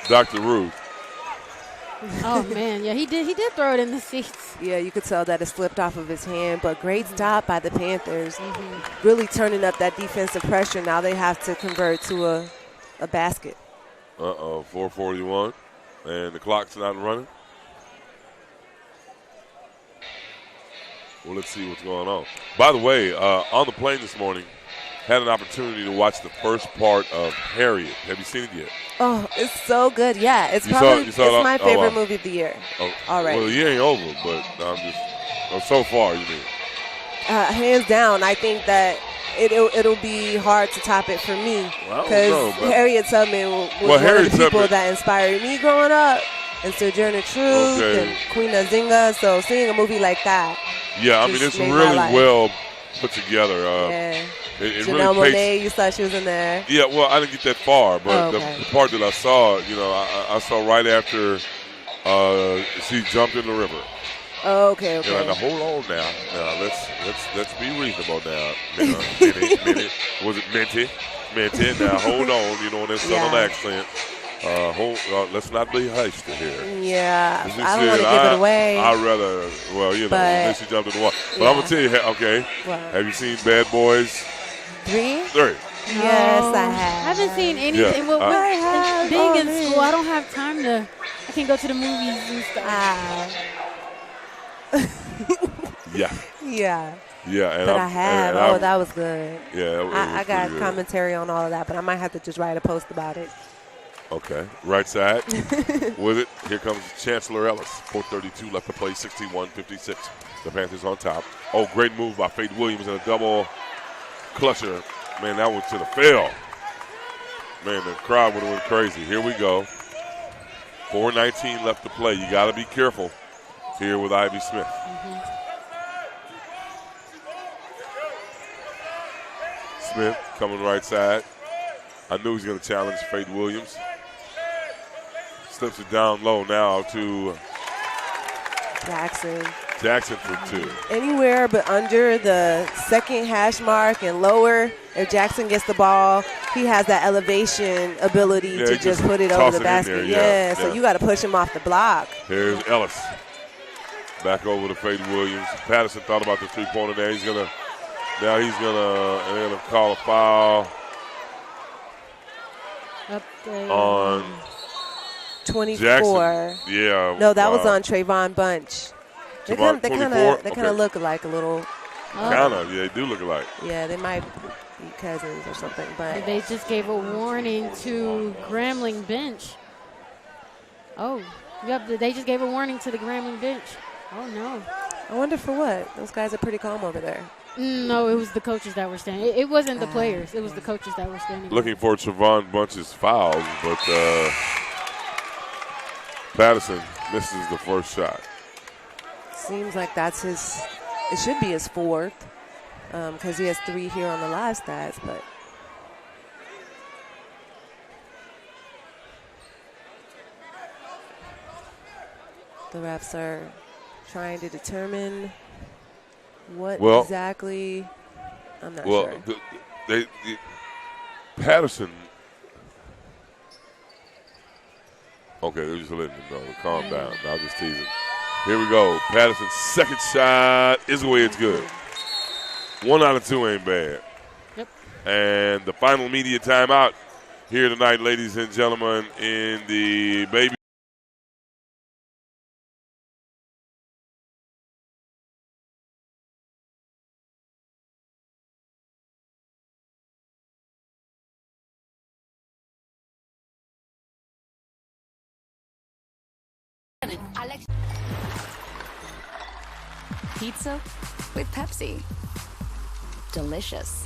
Dr. Ruth. Oh, man. Yeah, he did throw it in the seats. Yeah, you could tell that it slipped off of his hand, but great stop by the Panthers. Really turning up that defensive pressure. Now they have to convert to a basket. Uh-oh, 4:41, and the clock's not running. Well, let's see what's going on. By the way, on the plane this morning, had an opportunity to watch the first part of Harriet. Have you seen it yet? Oh, it's so good. Yeah, it's You saw it's it? my Oh, favorite wow. movie of the year. Oh, Already. Well, the year ain't over, but I'm just so far. You mean? Hands down, I think that it'll be hard to top it for me Well, I don't because know, but- Harriet Tubman was one Harriet of the people Tubman- that inspired me growing up, and Sojourner Truth Okay. and Queen Nzinga. So seeing a movie like that, Yeah, I mean, just it's made my really life. well put together. yeah. It Janelle really Monáe, takes. you saw she was in there. Yeah, well, I didn't get that far, but Oh, okay. the part that I saw, I saw right after she jumped in the river. Oh, okay. Now hold on now. Now let's be reasonable now. Minnie. Was it Minty? Now hold on. You know, in that southern Yeah. accent. Let's not be hasty here. Yeah, As you I don't want to said, give it away. I'd rather, But- then she jumped in the water. But Yeah. I'm gonna tell you, okay. What? Have you seen Bad Boys 3? 3? Yes, No, I have. I haven't seen anything. Yeah, Well, I have. being Oh, in man. school, I don't have time to. I can't go to the movies and stuff. Yeah. Yeah, Yeah. And but I have. and That was good. Yeah. it was I got pretty good. commentary on all of that, but I might have to just write a post about it. Okay. Right side. With it. Here comes Chancellor Ellis. 4:32 left to play. 61-56. The Panthers on top. Oh, great move by Fate Williams and a double clutcher. Man, that went to the field. Man, the crowd would have went crazy. Here we go. 4:19 left to play. You got to be careful here with Ivy Smith. Smith coming right side. I knew he was going to challenge Fate Williams. Slips it down low now to Jackson for 2. Anywhere but under the second hash mark and lower, if Jackson gets the ball, he has that elevation ability Yeah, to he just just toss it toss over the it in basket. there, Yeah, yeah, so yeah. you got to push him off the block. Here's Ellis. Back over to Fate Williams. Patterson thought about the three-pointer there. They're gonna call a foul Up there. on 24. Jackson. Yeah. No, that was on Trayvon Bunch. They Trayvon, kind 24? of Okay. look like a little. Kinda, yeah, they do look alike. Yeah, they might be cousins or something, but They just gave a warning to Grambling bench. Oh, yep. They just gave a warning to the Grambling bench. Oh no. I wonder for what. Those guys are pretty calm over there. No, it was the coaches that were standing. It wasn't the players. It was the coaches that were standing. Looking for Trayvon Bunch's fouls, but Patterson misses the first shot. Seems like that's his. It should be his fourth, because he has 3 here on the live stats. But the refs are trying to determine what exactly. I'm not sure. Patterson. Okay, they're just letting him know. Calm down. I'll just tease him. Here we go. Patterson's second shot is away. It's good. 1 out of 2 ain't bad. Yep. And the final media timeout here tonight, ladies and gentlemen, in the Baby. Pizza with Pepsi. Delicious.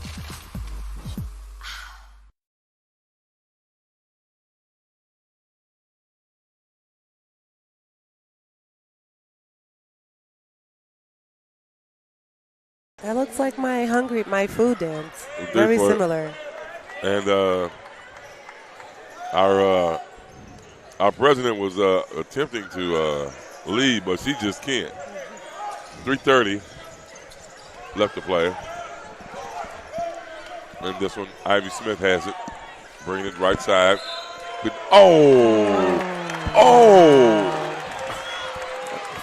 That looks like my food dance. Very similar. And our president was attempting to lead, but she just can't. 3:30 left to play. And this one, Ivy Smith has it. Bringing it right side.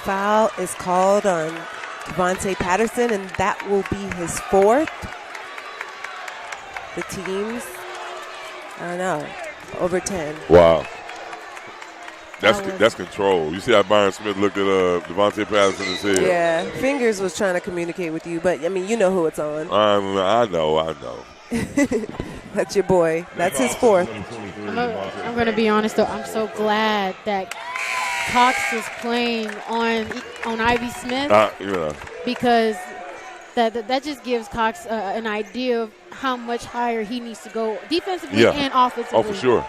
Foul is called on Devontae Patterson, and that will be his 4th. The teams, I don't know. over 10. Wow. That's control. You see how Byron Smith looked at Devontae Patterson and said, Yeah, Fingers was trying to communicate with you, but, I mean, you know who it's on. I know. That's your boy. That's his fourth. I'm going to be honest, though. I'm so glad that Cox is playing on Ivy Smith because that just gives Cox an idea of how much higher he needs to go defensively and offensively. Oh, for sure.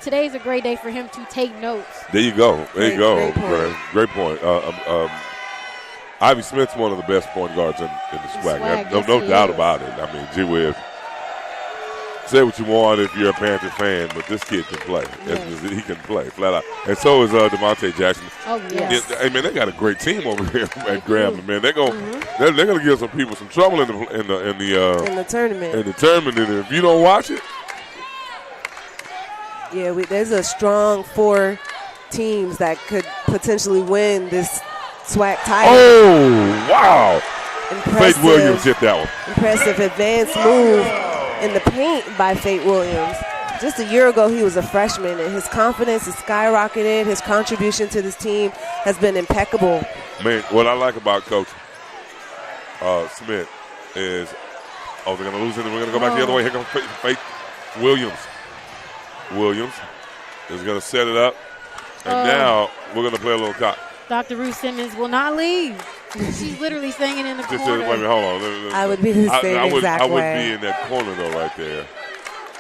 Today's a great day for him to take notes. There you go. Great point. Ivy Smith's one of the best point guards in the SWAC. No doubt about it. I mean, gee whiz. Say what you want if you're a Panther fan, but this kid can play. Yes. He can play flat out. And so is DeMonte Jackson. Oh, yes. Hey, man, they got a great team over here at Grambling, man. They're gonna give some people some trouble in the tournament. In the tournament, and if you don't watch it. Yeah, there's a strong 4 teams that could potentially win this SWAC title. Oh, wow. Impressive, Faith Williams hit that one. Impressive advanced move in the paint by Faith Williams. Just a year ago, he was a freshman, and his confidence has skyrocketed. His contribution to this team has been impeccable. Man, what I like about Coach Smith is, they're going to lose it, and we're going to go back the other way. Here comes Faith Williams. Williams is going to set it up, and now we're going to play a little cop. Dr. Ruth Simmons will not leave. She's literally singing in the corner. Wait a minute, hold on. I would be the same exact way. I wouldn't be in that corner, though, right there.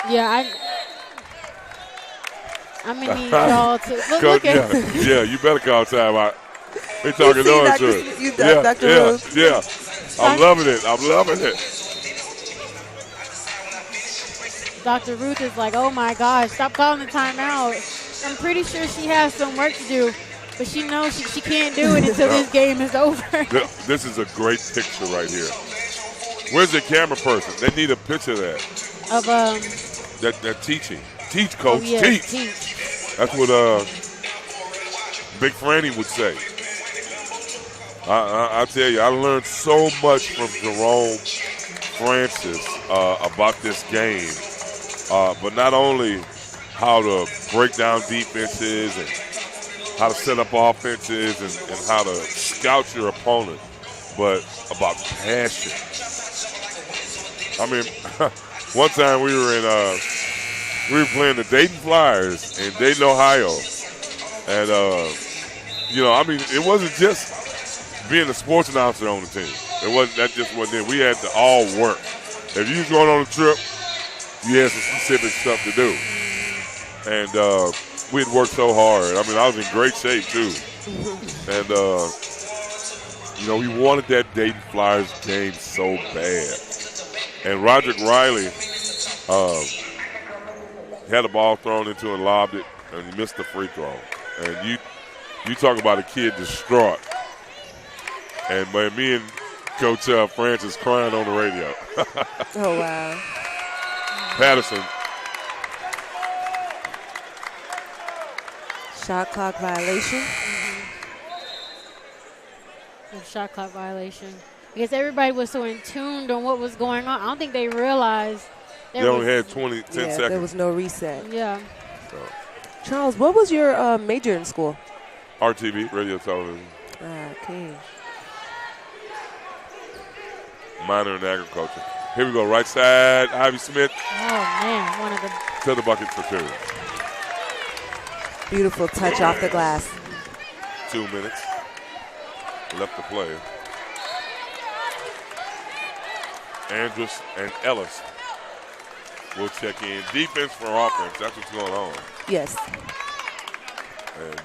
Yeah, I'm going to need y'all to look at Yeah, you better call time out. They talking noise to it. Dr. Ruth. Yeah. I'm loving it. Dr. Ruth is like, oh, my gosh, stop calling the timeout. I'm pretty sure she has some work to do. But she knows she can't do it until this game is over. This is a great picture right here. Where's the camera person? They need a picture of that. Of that teaching. Teach, Coach. Oh, yeah, teach. That's what Big Franny would say. I tell you, I learned so much from Jerome Francis about this game. But not only how to break down defenses and how to set up offenses and how to scout your opponent, but about passion. I mean, one time we were playing the Dayton Flyers in Dayton, Ohio, and it wasn't just being a sports announcer on the team. That just wasn't it. We had to all work. If you was going on a trip, you had some specific stuff to do, and we had worked so hard. I mean, I was in great shape, too. And, we wanted that Dayton Flyers game so bad. And Roderick Riley had a ball thrown into and lobbed it, and he missed the free throw. And you talk about a kid distraught. And me and Coach Francis crying on the radio. Oh, wow. Patterson. Shot clock violation. Shot clock violation. I guess everybody was so in tune on what was going on. I don't think they realized. They only had 10 seconds. There was no reset. Yeah. So. Charles, what was your major in school? RTV, radio television. Okay. Minor in agriculture. Here we go, right side, Ivy Smith. Oh, man, one of the. To the bucket for 2. Beautiful touch off the glass. 2 minutes left to play. Andrus and Ellis will check in. Defense for offense. That's what's going on. Yes. And,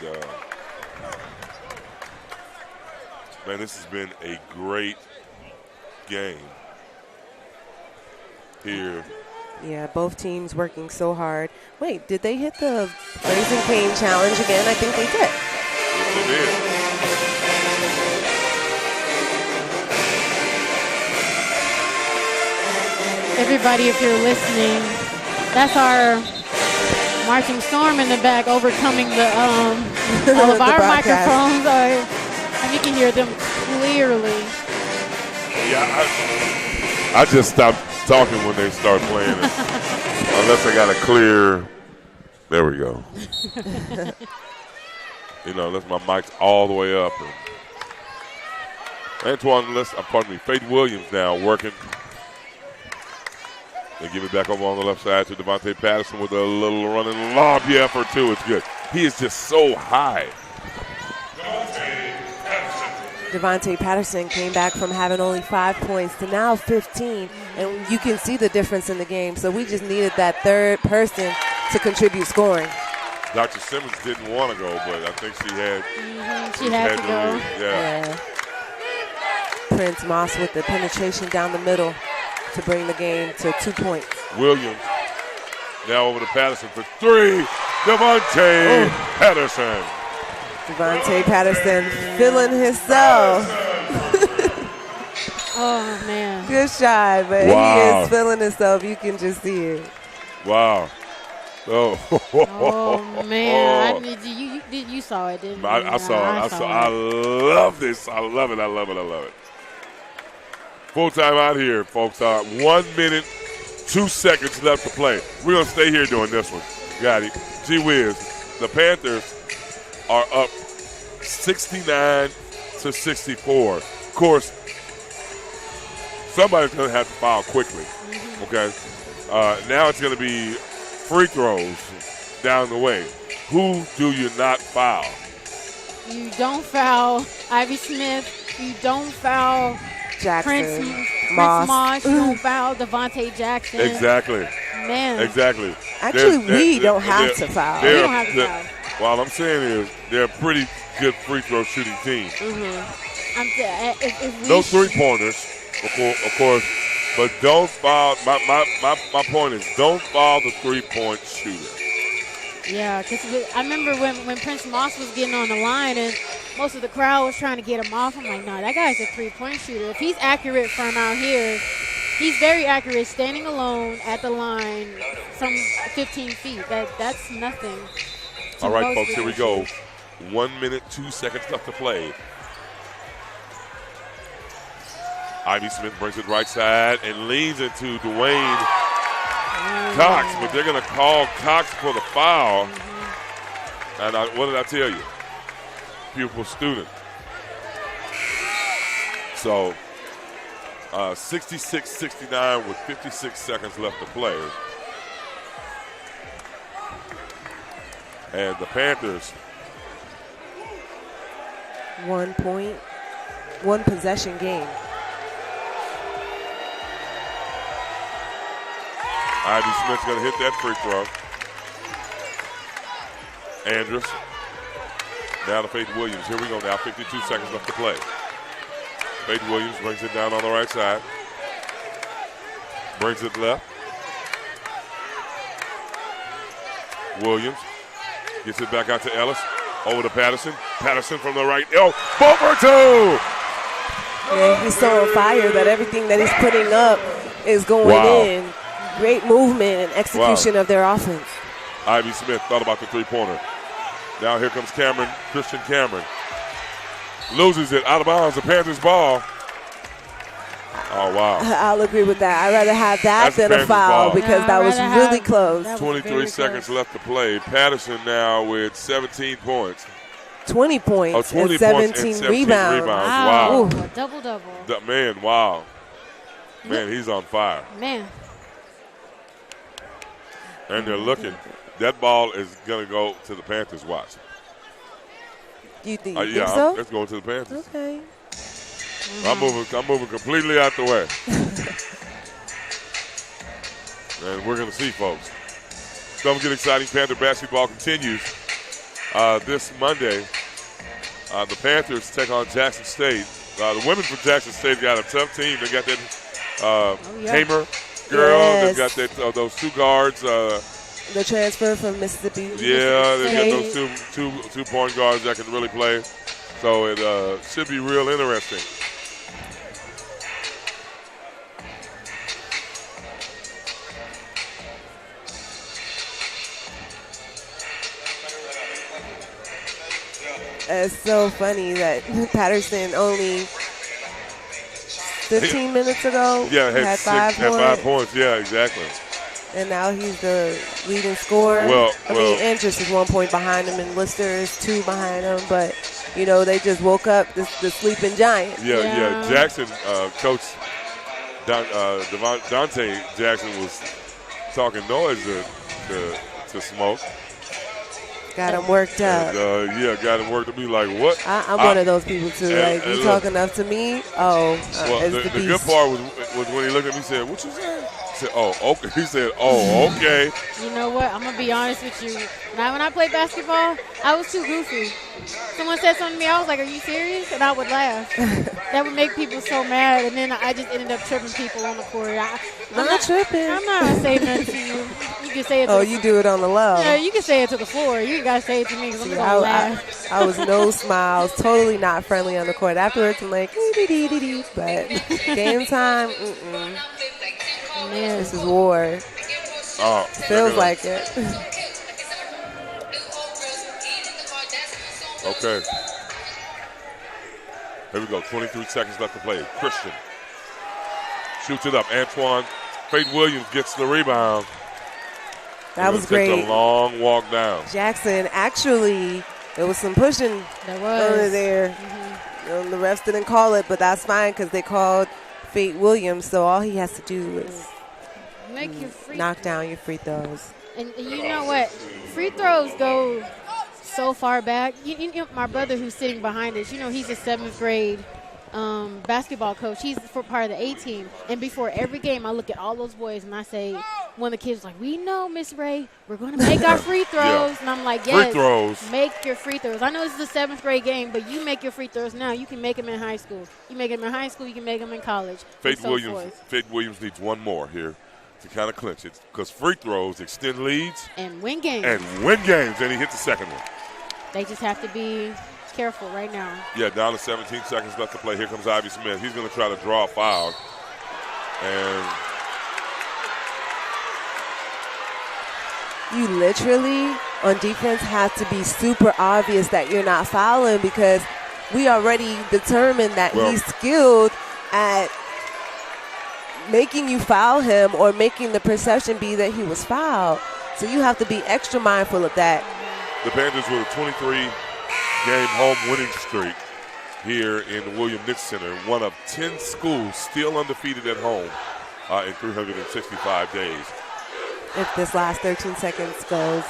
man, this has been a great game here. Yeah, both teams working so hard. Wait, did they hit the Raising Cane Challenge again? I think they did. Yes, they did. Everybody, if you're listening, that's our marching storm in the back overcoming the all of our microphones. And you can hear them clearly. Yeah, I just stopped talking when they start playing. Unless I got a clear. There we go. Unless my mic's all the way up. Faith Williams now working. They give it back over on the left side to Devontae Patterson with a little running lob. Yeah, for two. It's good. He is just so high. Devontae Patterson came back from having only 5 points to now 15, and you can see the difference in the game. So we just needed that third person to contribute scoring. Dr. Simmons didn't want to go, but I think she had. She had to go. Yeah. Prince Moss with the penetration down the middle to bring the game to 2 points. Williams now over to Patterson for three. Devontae Patterson. Devontae Patterson feeling himself. Oh, man. Good shot, but he is feeling himself. You can just see it. Wow. Oh, man. You saw it, didn't you? I saw it. I love this. I love it. Full time out here, folks. 1 minute, 2 seconds left to play. We're going to stay here doing this one. Got it. Gee whiz. The Panthers are up 69-64. Of course, somebody's going to have to foul quickly. Okay. Now it's going to be free throws down the way. Who do you not foul? You don't foul Ivy Smith. You don't foul Jackson. Prince Moss. You don't foul Devontae Jackson. Exactly. Man. Exactly. Actually, we don't have to foul. We don't have to foul. What I'm saying is they're a pretty good free throw shooting team. No three-pointers, of course, but don't foul. My point is don't foul the three-point shooter. Yeah, because I remember when Prince Moss was getting on the line and most of the crowd was trying to get him off. I'm like, no, that guy's a three-point shooter. If he's accurate from out here, he's very accurate standing alone at the line from 15 feet. That's nothing. All right, folks, here we go. 1 minute, 2 seconds left to play. Ivy Smith brings it right side and leans into Dwayne Cox, but they're going to call Cox for the foul. And what did I tell you? Pupil student. So 66-69 with 56 seconds left to play. And the Panthers. 1 point, 1 possession game. Ivy Smith's going to hit that free throw. Andrews. Now to Faith Williams. Here we go now. 52 seconds left to play. Faith Williams brings it down on the right side. Brings it left. Williams gets it back out to Ellis. Over to Patterson. Patterson from the right. Oh, 4 for 2. Yeah, he's so on fire that everything that he's putting up is going in. Great movement and execution of their offense. Ivy Smith thought about the three-pointer. Now here comes Christian Cameron. Loses it out of bounds. The Panthers ball. Oh, wow. I'll agree with that. I'd rather have that than a foul because that was really close. 23 seconds left to play. Patterson now with 17 points. 20 points, 20 and 17 rebounds. Wow. Double-double. Man, wow. Man, he's on fire. Man. And they're looking. That ball is going to go to the Panthers. Watch. You think yeah, so? It's going to the Panthers. Okay. I'm moving completely out the way. And we're going to see, folks. Don't get exciting. Panther basketball continues. This Monday, the Panthers take on Jackson State. The women from Jackson State got a tough team. They got that Hamer girl. Yes. They've got that those two guards. The transfer from Mississippi. Yeah, they got those two point guards that can really play. So it should be real interesting. It's so funny that Patterson only 15 minutes ago. Yeah, he had 5 points. Yeah, exactly. And now he's the leading scorer. I mean, Andrus is 1 point behind him, and Lister is 2 behind him. But, you know, they just woke up the sleeping giant. Yeah. Jackson, Coach Dante Jackson was talking noise to Smoke. Got him worked up. And, got him worked up. Be like, what? I'm one of those people, too. Like, you talk enough to me? The good part was when he looked at me and said, what you said? I said, oh, okay. He said, oh, okay. You know what? I'm going to be honest with you. When I played basketball, I was too goofy. Someone said something to me, I was like, are you serious? And I would laugh. That would make people so mad. And then I just ended up tripping people on the court. I'm not tripping. I'm not going to say nothing to you. You can say it to the you do it on the low. Yeah, you can say it to the floor. You got to say it to me because I'm going to laugh. I was no smiles, totally not friendly on the court. Afterwards, I'm like, but game time, Man, this is war. Feels like it. Okay. Here we go. 23 seconds left to play. Christian shoots it up. Antoine Fate Williams gets the rebound. That was great. Takes a long walk down. Jackson, actually, there was some pushing over there. The refs didn't call it, but that's fine because they called Fate Williams. So all he has to do is knock down your free throws. And you know what? Free throws go so far back. You know, my brother who's sitting behind us, you know, he's a 7th grade basketball coach. He's for part of the A team. And before every game, I look at all those boys and I say, one of the kids was like, we know, Miss Ray, we're going to make our free throws. And I'm like, yes, free throws. Make your free throws. I know this is a 7th grade game, but you make your free throws now. You can make them in high school. You make them in high school, you can make them in college. Fate Williams needs one more here to kind of clinch it because free throws extend leads. And win games. And he hit the second one. They just have to be careful right now. Yeah, down to 17 seconds left to play. Here comes Ivy Smith. He's going to try to draw a foul. And you literally, on defense, have to be super obvious that you're not fouling because we already determined that he's skilled at making you foul him or making the perception be that he was fouled. So you have to be extra mindful of that. The Panthers with a 23-game home winning streak here in the William Nix Center. One of 10 schools still undefeated at home in 365 days. If this last 13 seconds goes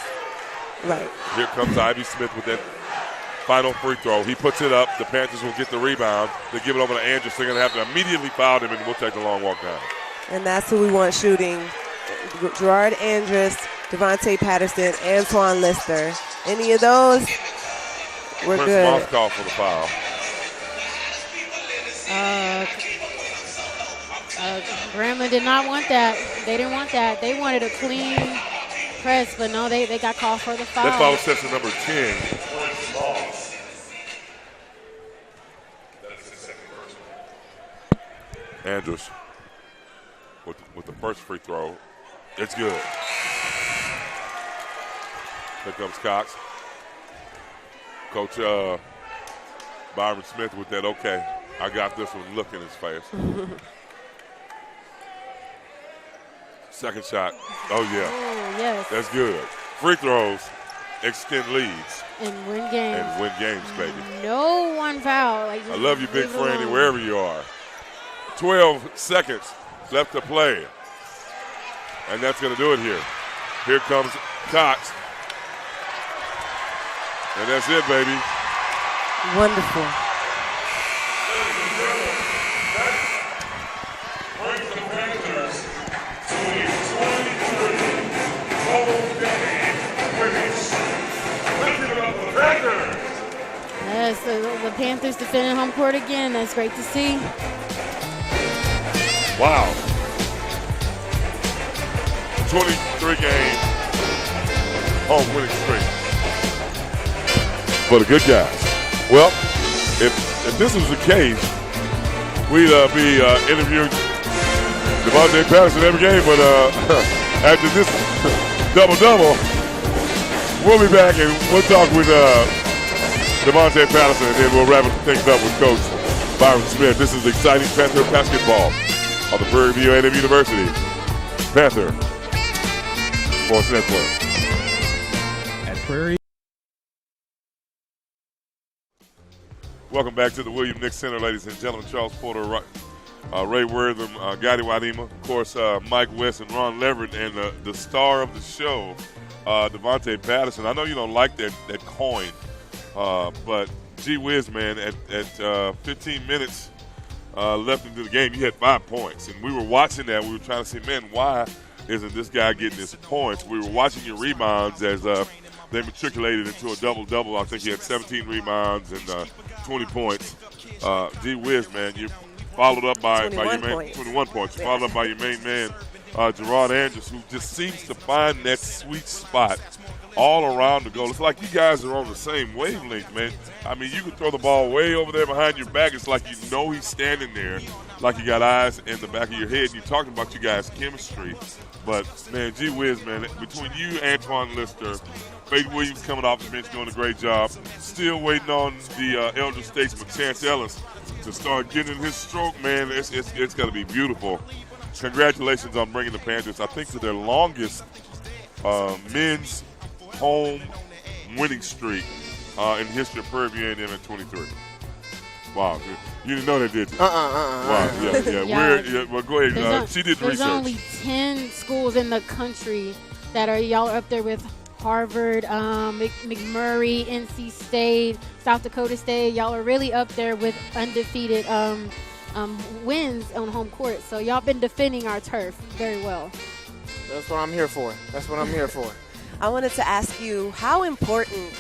right. Here comes Ivy Smith with that final free throw. He puts it up. The Panthers will get the rebound. They give it over to Andrus. They're going to have to immediately foul him, and we'll take the long walk down. And that's who we want shooting. Gerard Andrus, Devontae Patterson, Antoine Lister. Any of those, we're Prince good. Moss called for the foul. Grambling did not want that. They didn't want that. They wanted a clean press, but no, they got called for the foul. That foul sets to number 10. Andrus with the first free throw. It's good. Here comes Cox. Coach Byron Smith with that, okay, I got this one, look in his face. Second shot. Oh, yeah. Oh, yes. That's good. Free throws extend leads. And win games. And win games, baby. No one foul. I love you, Big Franny, wherever you are. 12 seconds left to play. And that's going to do it here. Here comes Cox. And that's it, baby. Wonderful. Yes, the Panthers defending home court again. That's great to see. Wow. 23-game home winning streak for the good guys. Well, if this was the case, we'd be interviewing Devontae Patterson every game, but after this double-double, we'll be back and we'll talk with Devontae Patterson, and then we'll wrap things up with Coach Byron Smith. This is exciting Panther basketball on the Prairie View A&M University Panther Sports Network. At Prairie. Welcome back to the William Nick Center, ladies and gentlemen. Charles Porter, Ray Wortham, Gotti Wadima, of course, Mike West and Ron Leverett, and the star of the show, Devontae Patterson. I know you don't like that coin, but gee whiz, man, at 15 minutes left into the game, you had 5 points. And we were watching that. We were trying to say, man, why isn't this guy getting his points? We were watching your rebounds as they matriculated into a double-double. I think he had 17 rebounds and 20 points. Gee whiz, man, you followed up by your main 21 points. You followed up by your main man, Gerard Andrews, who just seems to find that sweet spot all around the goal. It's like you guys are on the same wavelength, man. I mean, you can throw the ball way over there behind your back. It's like you know he's standing there, like you got eyes in the back of your head. You're talking about you guys' chemistry. But, man, gee whiz, man, between you, Antoine Lister, Faith Williams coming off the bench doing a great job, still waiting on the elder statesman, Chance Ellis, to start getting his stroke, man. It's going to be beautiful. Congratulations on bringing the Panthers, I think, to their longest men's home winning streak in the history of Prairie View A&M at 23. Wow, you didn't know that, did you? Wow, yeah. Well, go ahead. She did research. There's only 10 schools in the country that are y'all up there with Harvard, McMurray, NC State, South Dakota State. Y'all are really up there with undefeated wins on home court. So y'all been defending our turf very well. That's what I'm here for. I wanted to ask you, how important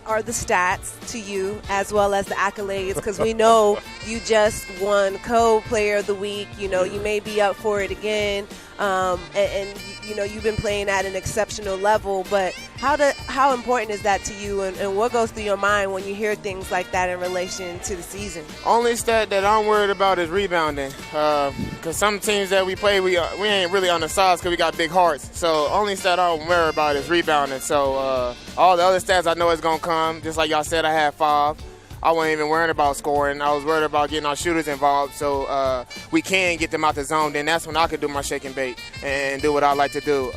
are the stats to you as well as the accolades? Because we know you just won co-player of the week. You know, you may be up for it again. And you know, you've been playing at an exceptional level, but how important is that to you, and what goes through your mind when you hear things like that in relation to the season? Only stat that I'm worried about is rebounding, because some teams that we play, we ain't really on the sides because we got big hearts. So only stat I'm worried about is rebounding. So all the other stats I know is going to come. Just like y'all said, I had 5. I wasn't even worried about scoring. I was worried about getting our shooters involved so we can get them out the zone. Then that's when I could do my shake and bake and do what I like to do.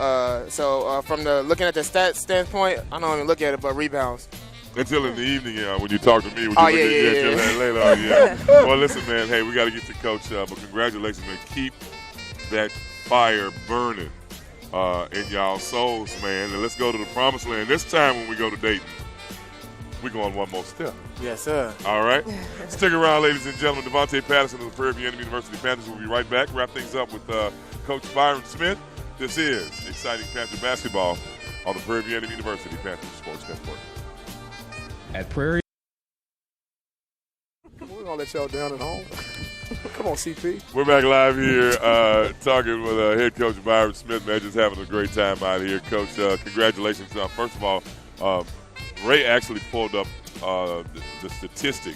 So from looking at the stats standpoint, I don't even look at it, but rebounds. Until in the evening, when you talk to me. Yeah. Well, listen, man, hey, we got to get to Coach, but congratulations, man. Keep that fire burning in y'all souls, man. And let's go to the promised land. This time when we go to Dayton, we're going one more step. Yes, sir. All right. Stick around, ladies and gentlemen. Devontae Patterson of the Prairie View A&M University Panthers will be right back. Wrap things up with Coach Byron Smith. This is exciting Panther basketball on the Prairie View A&M University Panthers Sports Network. At Prairie. We're going to let y'all down at home. Come on, CP. We're back live here talking with head coach Byron Smith, man. Just having a great time out here. Coach, congratulations. First of all, Ray actually pulled up the statistic.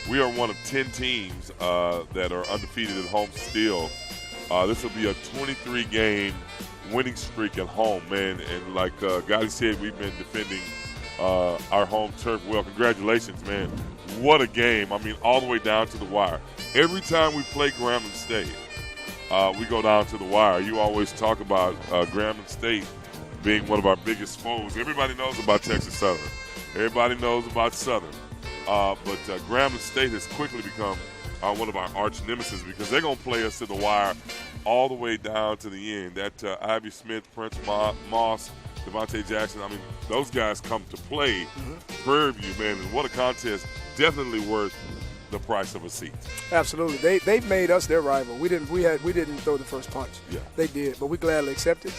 We are one of 10 teams that are undefeated at home still. This will be a 23-game winning streak at home, man. And like Gotti said, we've been defending our home turf well. Congratulations, man. What a game. I mean, all the way down to the wire. Every time we play Grambling State, we go down to the wire. You always talk about Grambling State being one of our biggest foes. Everybody knows about Texas Southern. Everybody knows about Southern. But Grambling State has quickly become one of our arch nemesis because they're going to play us to the wire all the way down to the end. That Ivy Smith, Prince Moss, Devontae Jackson, I mean, those guys come to play Prairie View, man. And what a contest. Definitely worth the price of a seat. Absolutely. They've made us their rival. We didn't throw the first punch. Yeah. They did, but we gladly accepted.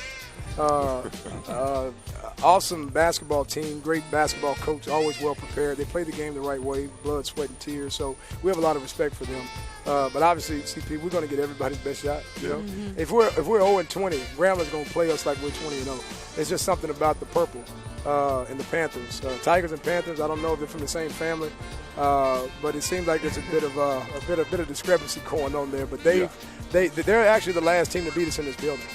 Awesome basketball team, great basketball coach, always well prepared. They play the game the right way, blood, sweat, and tears. So we have a lot of respect for them. But obviously, CP, we're going to get everybody's best shot. You know, if we're 0-20, Grambling's going to play us like we're 20-0. It's just something about the purple and the Panthers, Tigers and Panthers. I don't know if they're from the same family, but it seems like there's a bit of discrepancy going on there. But they're actually the last team to beat us in this building.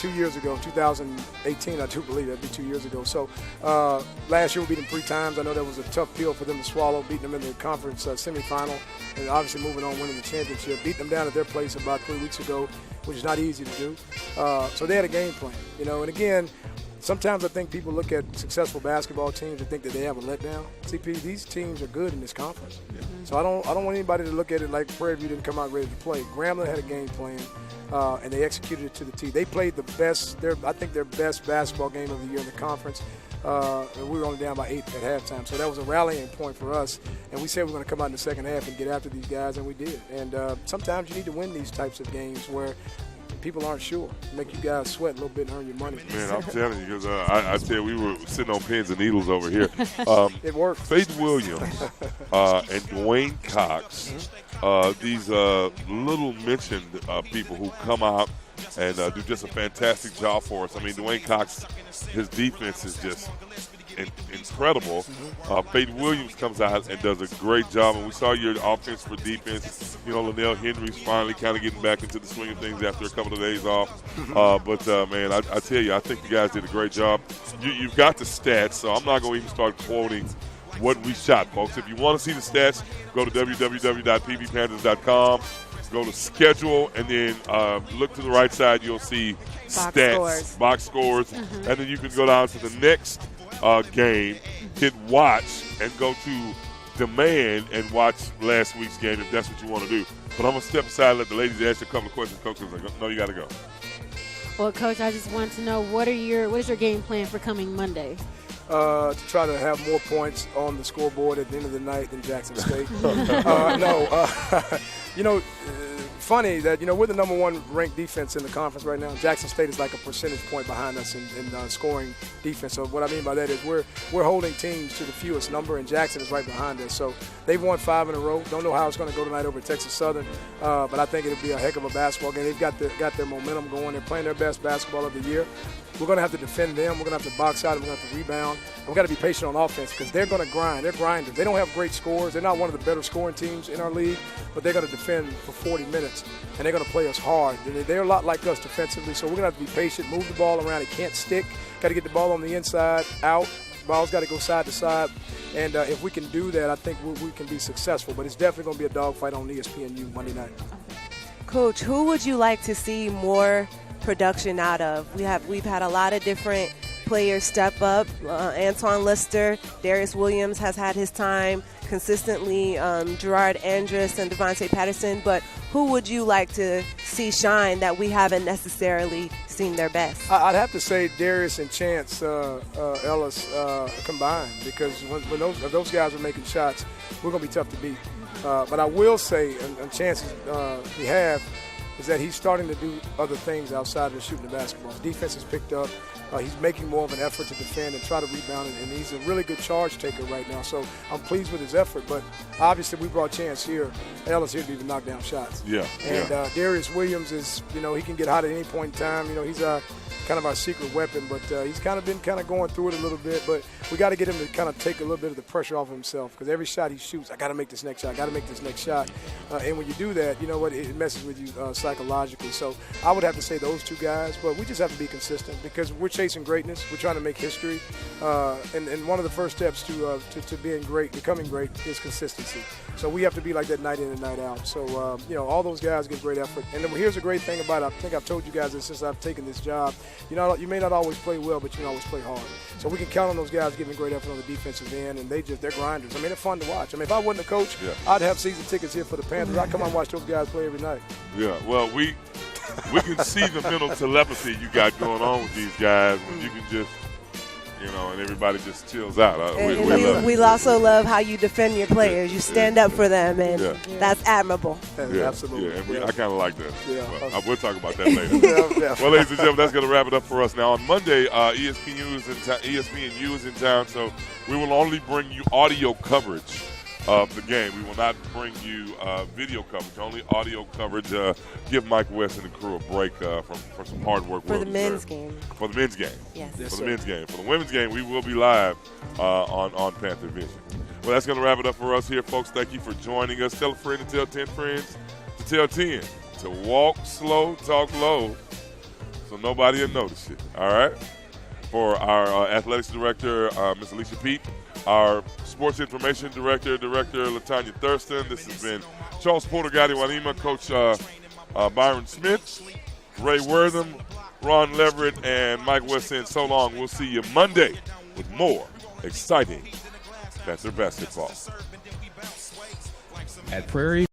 2 years ago, 2018, I do believe that'd be 2 years ago. So last year we beat them 3 times. I know that was a tough pill for them to swallow, beating them in the conference semifinal, and obviously moving on, winning the championship. Beat them down at their place about 3 weeks ago, which is not easy to do. So they had a game plan, and again, sometimes I think people look at successful basketball teams and think that they have a letdown. CP, these teams are good in this conference. So I don't want anybody to look at it like Prairie View didn't come out ready to play. Grambling had a game plan, and they executed it to the T. They played the best, I think their best basketball game of the year in the conference. We were only down by 8 at halftime. So that was a rallying point for us. And we said we're going to come out in the second half and get after these guys, and we did. And sometimes you need to win these types of games where people aren't sure. Make you guys sweat a little bit and earn your money. Man, I'm telling you, because I tell you, we were sitting on pins and needles over here. It worked. Faith Williams and Dwayne Cox, these little mentioned people who come out and do just a fantastic job for us. I mean, Dwayne Cox, his defense is just incredible. Faith Williams comes out and does a great job, and we saw your offense for defense. Linnell Henry's finally kind of getting back into the swing of things after a couple of days off. Man, I tell you, I think you guys did a great job. You've got the stats, so I'm not going to even start quoting what we shot, folks. If you want to see the stats, go to www.pvpanthers.com. Go to schedule, and then look to the right side. You'll see stats, box scores, and then you can go down to the next game, hit watch, and go to demand and watch last week's game if that's what you want to do. But I'm going to step aside and let the ladies ask you a couple of questions, Coach, because I know you got to go. Well, Coach, I just want to know, what is your game plan for coming Monday? To try to have more points on the scoreboard at the end of the night than Jackson State. Funny that, we're the number 1 ranked defense in the conference right now. Jackson State is like a percentage point behind us in scoring defense. So what I mean by that is we're holding teams to the fewest number, and Jackson is right behind us. So they've won 5 in a row. Don't know how it's going to go tonight over at Texas Southern, but I think it'll be a heck of a basketball game. They've got their momentum going. They're playing their best basketball of the year. We're going to have to defend them. We're going to have to box out, and we're going to have to rebound. And we've got to be patient on offense because they're going to grind. They're grinders. They don't have great scores. They're not one of the better scoring teams in our league, but they're going to defend for 40 minutes, and they're going to play us hard. They're a lot like us defensively, so we're going to have to be patient, move the ball around. It can't stick. Got to get the ball on the inside, out. Ball's got to go side to side. And if we can do that, I think we can be successful. But it's definitely going to be a dogfight on ESPNU Monday night. Coach, who would you like to see more production out of? We've had a lot of different players step up. Antoine Lister, Darius Williams has had his time consistently, Gerard Andrus and Devontae Patterson, but who would you like to see shine that we haven't necessarily seen their best? I'd have to say Darius and Chance Ellis combined, because when those guys are making shots, we're going to be tough to beat. But I will say, and Chance's behalf, is that he's starting to do other things outside of shooting the basketball. His defense has picked up. He's making more of an effort to defend and try to rebound, and he's a really good charge taker right now. So I'm pleased with his effort, but obviously we brought Chance here, Ellis here to even knock down shots. Yeah. And Darius Williams is, he can get hot at any point in time. He's kind of our secret weapon, but he's kind of been going through it a little bit. But we got to get him to kind of take a little bit of the pressure off of himself, because every shot he shoots, I got to make this next shot. And when you do that, it messes with you psychologically. So I would have to say those two guys, but we just have to be consistent because we're chasing greatness. We're trying to make history, and one of the first steps to being great, becoming great, is consistency. So we have to be like that night in and night out. So all those guys give great effort. And then here's a great thing about it. I think I've told you guys this since I've taken this job. You may not always play well, but you can always play hard. So we can count on those guys giving great effort on the defensive end, and they're grinders. They're fun to watch. If I wasn't a coach, I'd have season tickets here for the Panthers. I'd come out and watch those guys play every night. Yeah, well, we can see the mental telepathy you got going on with these guys when you can just, and everybody just chills out. We also love how you defend your players. You stand up for them, and that's admirable. Absolutely. Yeah, and I kind of like that. Yeah. Well, we'll talk about that later. Well, ladies and gentlemen, that's going to wrap it up for us. Now, on Monday, ESPNU is in town, so we will only bring you audio coverage of the game. We will not bring you video coverage, only audio coverage. Give Mike West and the crew a break for some hard work. For the men's game. For the men's game. Yes. For the men's game. For the women's game, we will be live on Panther Vision. Well, that's going to wrap it up for us here, folks. Thank you for joining us. Tell a friend to tell 10 friends to tell 10 to walk slow, talk low, so nobody will notice it. All right. For our athletics director, Ms. Alicia Pete, our sports information director, Latanya Thurston. This has been Charles Porter, Gotti Wanima, Coach Byron Smith, Ray Wortham, Ron Leverett, and Mike West saying so long. We'll see you Monday with more exciting Panther basketball. At Prairie